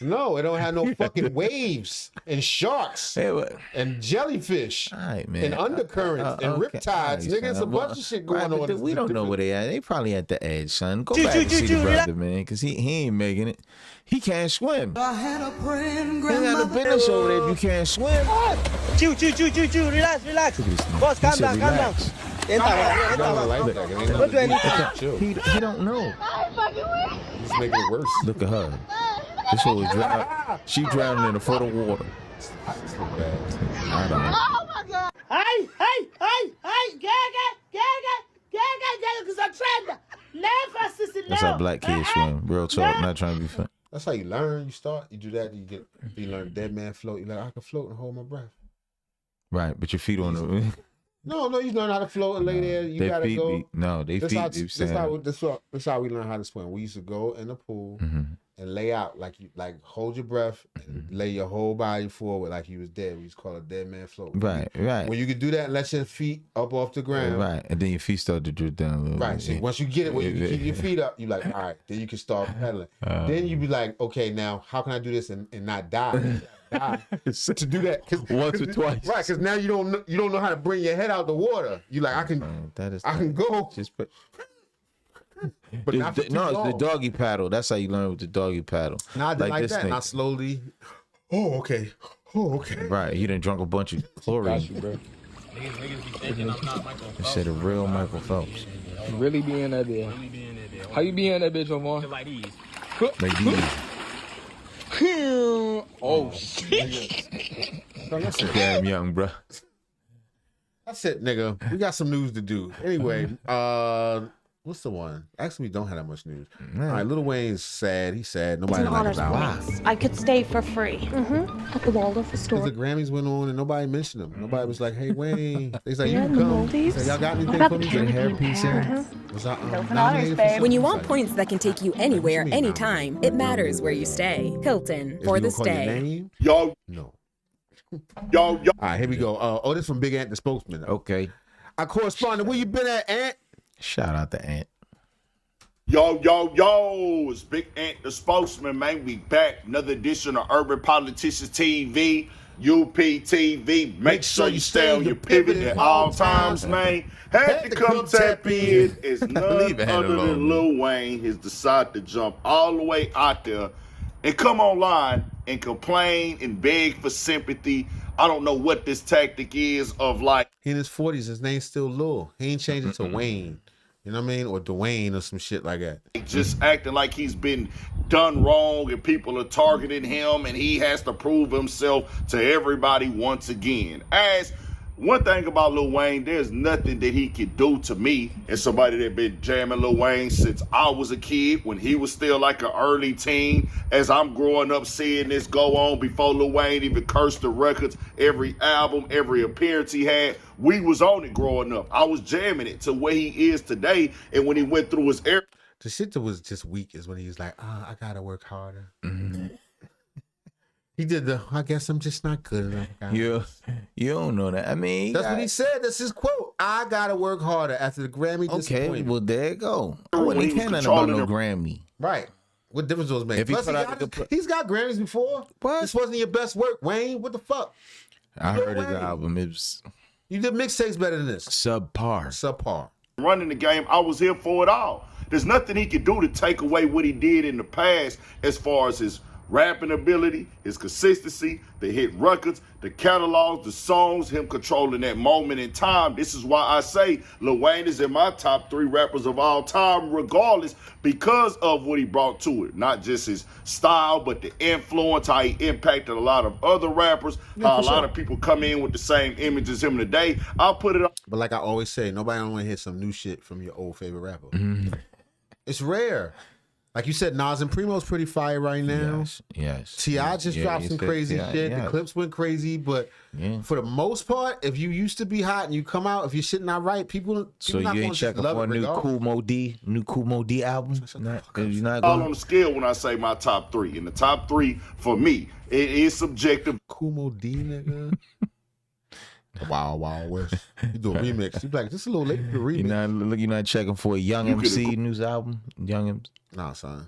Speaker 2: no, it don't have no fucking waves and sharks and jellyfish and undercurrents and riptides. Nigga, it's a bunch of shit going on.
Speaker 3: We don't know where they at. They probably at the edge, son. Go back and see the brother, man, because he ain't making it. He can't swim.
Speaker 19: I had a praying
Speaker 3: Ain't got no business over there if you can't swim.
Speaker 8: Chill. Relax. Boss, calm down.
Speaker 3: He don't know.
Speaker 2: He's making it worse.
Speaker 3: Look at her. This whole drown. She drowning in a foot of water.
Speaker 2: I don't know.
Speaker 19: Oh my God! Hey! Because I'm trying to laugh at sister now.
Speaker 3: That's how black kids swim. Real talk. Not trying to be fun.
Speaker 2: That's how you learn. You start. You do that. You learn dead man float. You like I can float and hold my breath.
Speaker 3: Right, but your feet on the.
Speaker 2: No, you learn how to float and lay there. You gotta go.
Speaker 3: That's
Speaker 2: how we learn how to swim. We used to go in the pool and lay out like hold your breath and lay your whole body forward like you was dead. We used to call it dead man float.
Speaker 3: Right.
Speaker 2: When you could do that, let your feet up off the ground.
Speaker 3: Right, and then your feet start to drip down a little.
Speaker 2: Right.
Speaker 3: bit.
Speaker 2: So once you get it, when you keep your feet up, you like, all right. Then you can start pedaling. Then you be like, okay, now how can I do this and not die? To do that
Speaker 3: once or twice,
Speaker 2: right? Because now you don't know how to bring your head out the water. You like I can go.
Speaker 3: But it's the doggy paddle. That's how you learn with the doggy paddle.
Speaker 2: Not like that. Not slowly. Oh, okay.
Speaker 3: Right. He done drunk a bunch of chlorine.
Speaker 1: Niggas be thinking I'm not Michael Phelps.
Speaker 3: Instead of real Michael Phelps.
Speaker 1: Really be in that bitch. How you be in that bitch, Omar?
Speaker 3: Like these.
Speaker 1: Oh shit!
Speaker 3: Damn young, bro.
Speaker 2: That's it, nigga. We got some news to do. Anyway, what's the one? Actually, we don't have that much news. All right, Lil Wayne's sad. He's sad. Nobody likes him.
Speaker 18: I could stay for free at the Waldorf Astoria.
Speaker 2: Because the Grammys went on and nobody mentioned him. Nobody was like, "Hey Wayne," they was like,
Speaker 18: Yeah,
Speaker 2: "You
Speaker 18: in
Speaker 2: can
Speaker 18: the
Speaker 2: come."
Speaker 18: Maldives.
Speaker 2: They said, y'all got anything for me?
Speaker 18: About the
Speaker 2: Hairpiece in. Was I nominated for something?
Speaker 23: When you want points that can take you anywhere, anytime, it matters where you stay. Hilton, for the stay.
Speaker 2: Yo. No. Yo. All right, here we go. This from Big Ant, the spokesman.
Speaker 3: Okay.
Speaker 2: Our correspondent, where you been at, Ant?
Speaker 3: Shout out to Ant.
Speaker 24: Yo, it's Big Ant, the spokesman, man. We back. Another edition of Urban Politicians TV, UPTV. Make sure you stay on your pivot at all times, man. Had to come tap in. It's none other than Lil Wayne has decided to jump all the way out there and come online and complain and beg for sympathy. I don't know what this tactic is of like.
Speaker 2: He in his 40s. His name's still Lil. He ain't changed it to Wayne. You know what I mean? Or Dwayne or some shit like that.
Speaker 24: Just acting like he's been done wrong and people are targeting him and he has to prove himself to everybody once again. As one thing about Lil Wayne, there's nothing that he could do to me as somebody that been jamming Lil Wayne since I was a kid, when he was still like an early teen. As I'm growing up seeing this go on before Lil Wayne even cursed the records, every album, every appearance he had, we was on it growing up. I was jamming it to where he is today. And when he went through his era,
Speaker 2: the shit that was just weak is when he was like, I gotta work harder. He did I guess I'm just not good enough.
Speaker 3: You don't know that. I mean,
Speaker 2: that's what he said. That's his quote. I gotta work harder after the Grammy disappointment.
Speaker 3: Okay, well there you go. I wouldn't care nothing about no Grammy.
Speaker 2: Right. What difference does it make?
Speaker 3: If
Speaker 2: Plus, he's got Grammys before. What? This wasn't your best work, Wayne. What the fuck?
Speaker 3: I heard his album. It was.
Speaker 2: You did mixtapes better than this.
Speaker 3: Subpar.
Speaker 24: Running the game, I was here for it all. There's nothing he could do to take away what he did in the past as far as his rapping ability, his consistency, the hit records, the catalogs, the songs, him controlling that moment in time. This is why I say Lil Wayne is in my top 3 rappers of all time, regardless, because of what he brought to it. Not just his style, but the influence, how he impacted a lot of other rappers, how a lot of people come in with the same image as him today. I'll put it on.
Speaker 2: But like I always say, nobody don't want to hear some new shit from your old favorite rapper. It's rare. Like you said, Nas and Primo's pretty fire right now.
Speaker 3: Yes.
Speaker 2: T.I. just dropped some crazy shit.
Speaker 3: Yes.
Speaker 2: The clips went crazy, but for the most part, if you used to be hot and you come out, if your shit not right, people
Speaker 3: So
Speaker 2: not
Speaker 3: you
Speaker 2: gonna
Speaker 3: ain't
Speaker 2: just
Speaker 3: checking
Speaker 2: love
Speaker 3: for a
Speaker 2: it
Speaker 3: new
Speaker 2: regardless.
Speaker 3: Cool Mo D album? You're not
Speaker 24: All
Speaker 3: going.
Speaker 24: on the scale when I say my top 3. And the top 3 for me, it is subjective.
Speaker 2: Cool Mo D, nigga. Wild West. You do a remix. You be like, this is a little late for the remix.
Speaker 3: You're not checking for a Young MC news album?
Speaker 2: Nah, son.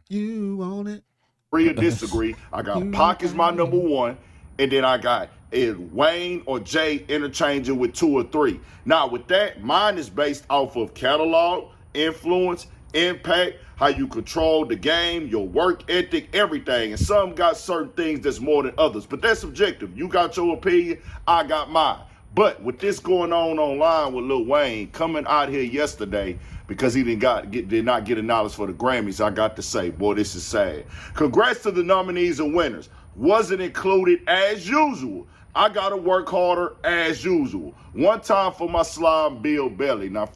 Speaker 2: You want it?
Speaker 24: Agree or disagree. I got Pac as my number 1, and then I got Wayne or Jay interchanging with 2 or 3. Now with that, mine is based off of catalog, influence, impact, how you control the game, your work ethic, everything. And some got certain things that's more than others, but that's subjective. You got your opinion, I got mine. But with this going on online with Lil Wayne coming out here yesterday because he did not get acknowledged for the Grammys, I got to say, boy, this is sad. Congrats to the nominees and winners. Wasn't included as usual. I got to work harder as usual. One time for my slime, Bill Belly. Now,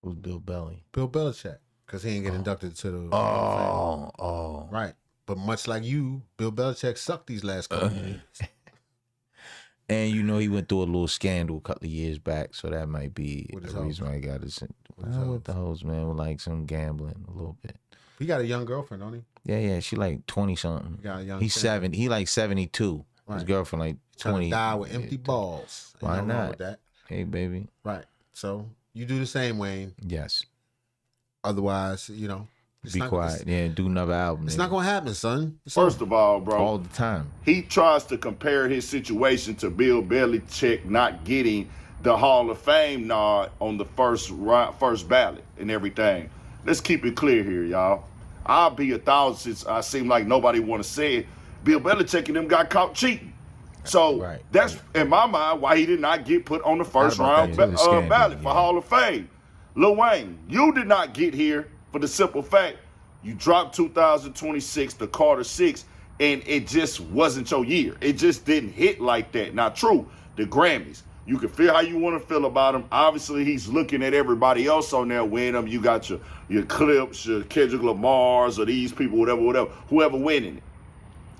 Speaker 3: who's Bill Belly?
Speaker 2: Bill Belichick, because he ain't get inducted to the right. But much like you, Bill Belichick sucked these last couple of years.
Speaker 3: And you know he went through a little scandal a couple of years back, so that might be the reason why he got his. With the hoes, man, with like some gambling a little bit.
Speaker 2: He got a young girlfriend, don't he?
Speaker 3: Yeah, she like 20 something.
Speaker 2: Got a young
Speaker 3: He's 70. He like 72.
Speaker 2: Right.
Speaker 3: His girlfriend like 20.
Speaker 2: To die with empty balls.
Speaker 3: Why
Speaker 2: Ain't nothing wrong
Speaker 3: not?
Speaker 2: with that.
Speaker 3: Hey, baby.
Speaker 2: Right. So you do the same, Wayne.
Speaker 3: Yes.
Speaker 2: Otherwise, you know.
Speaker 3: Be quiet. Yeah, do another album.
Speaker 2: It's not gonna happen, son.
Speaker 24: First of all, bro,
Speaker 3: all the time.
Speaker 24: He tries to compare his situation to Bill Belichick not getting the Hall of Fame nod on the first ballot and everything. Let's keep it clear here, y'all. I'll be 1,000 since I seem like nobody want to say it. Bill Belichick and them got caught cheating. So that's, in my mind, why he did not get put on the first round ballot for Hall of Fame. Lil Wayne, you did not get here for the simple fact you dropped 2026 to Carter 6, and it just wasn't your year. It just didn't hit like that. Now, true, the Grammys, you can feel how you want to feel about him. Obviously, he's looking at everybody else on there winning them. You got your Clips, your Kendrick Lamar's, or these people, whatever, whoever winning it.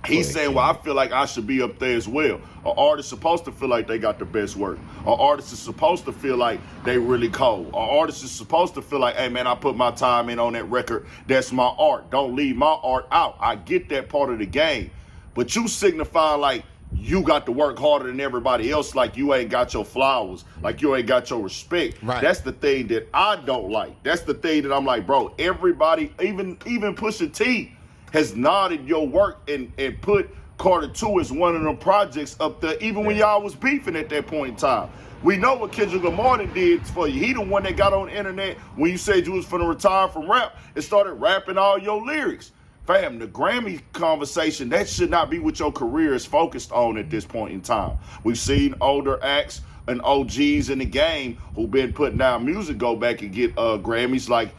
Speaker 24: He's saying, well, I feel like I should be up there as well. An artist supposed to feel like they got the best work. An artist is supposed to feel like they really cold. An artist is supposed to feel like, hey, man, I put my time in on that record. That's my art. Don't leave my art out. I get that part of the game. But you signify like you got to work harder than everybody else, like you ain't got your flowers, like you ain't got your respect. Right. That's the thing that I don't like. That's the thing that I'm like, bro, everybody, even Pusha T, has nodded your work and put Carter 2 as one of them projects up there, even when y'all was beefing at that point in time. We know what Kendrick Lamar did for you. He the one that got on the internet when you said you was finna retire from rap and started rapping all your lyrics. Fam, the Grammy conversation, that should not be what your career is focused on at this point in time. We've seen older acts and OGs in the game who've been putting out music go back and get Grammys like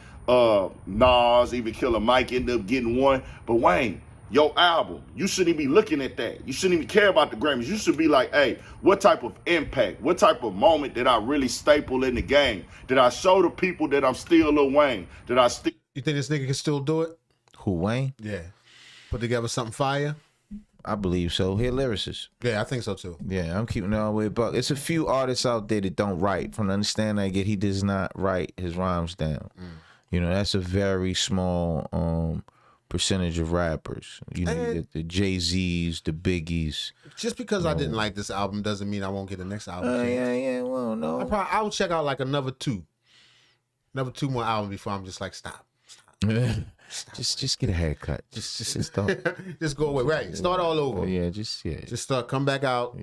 Speaker 24: Nas, even Killer Mike ended up getting one. But Wayne, your album, you shouldn't even be looking at that. You shouldn't even care about the Grammys. You should be like, hey, what type of impact, what type of moment did I really staple in the game? Did I show the people that I'm still Lil Wayne? Did I still...
Speaker 2: You think this nigga can still do it?
Speaker 3: Who, Wayne?
Speaker 2: Yeah. Put together something fire?
Speaker 3: I believe so. He a lyricist.
Speaker 2: Yeah, I think so too.
Speaker 3: Yeah, I'm keeping it all the way back. It's a few artists out there that don't write. From the understanding I get, he does not write his rhymes down. You know, that's a very small percentage of rappers. You know, the Jay-Z's, the Biggies.
Speaker 2: Just because I didn't like this album doesn't mean I won't get the next album.
Speaker 3: Yeah, well, no.
Speaker 2: I would check out like another two more albums before I'm just like, stop.
Speaker 3: Just get a haircut. Just start.
Speaker 2: Just go away. Right. Start all over.
Speaker 3: Yeah, just
Speaker 2: come back out.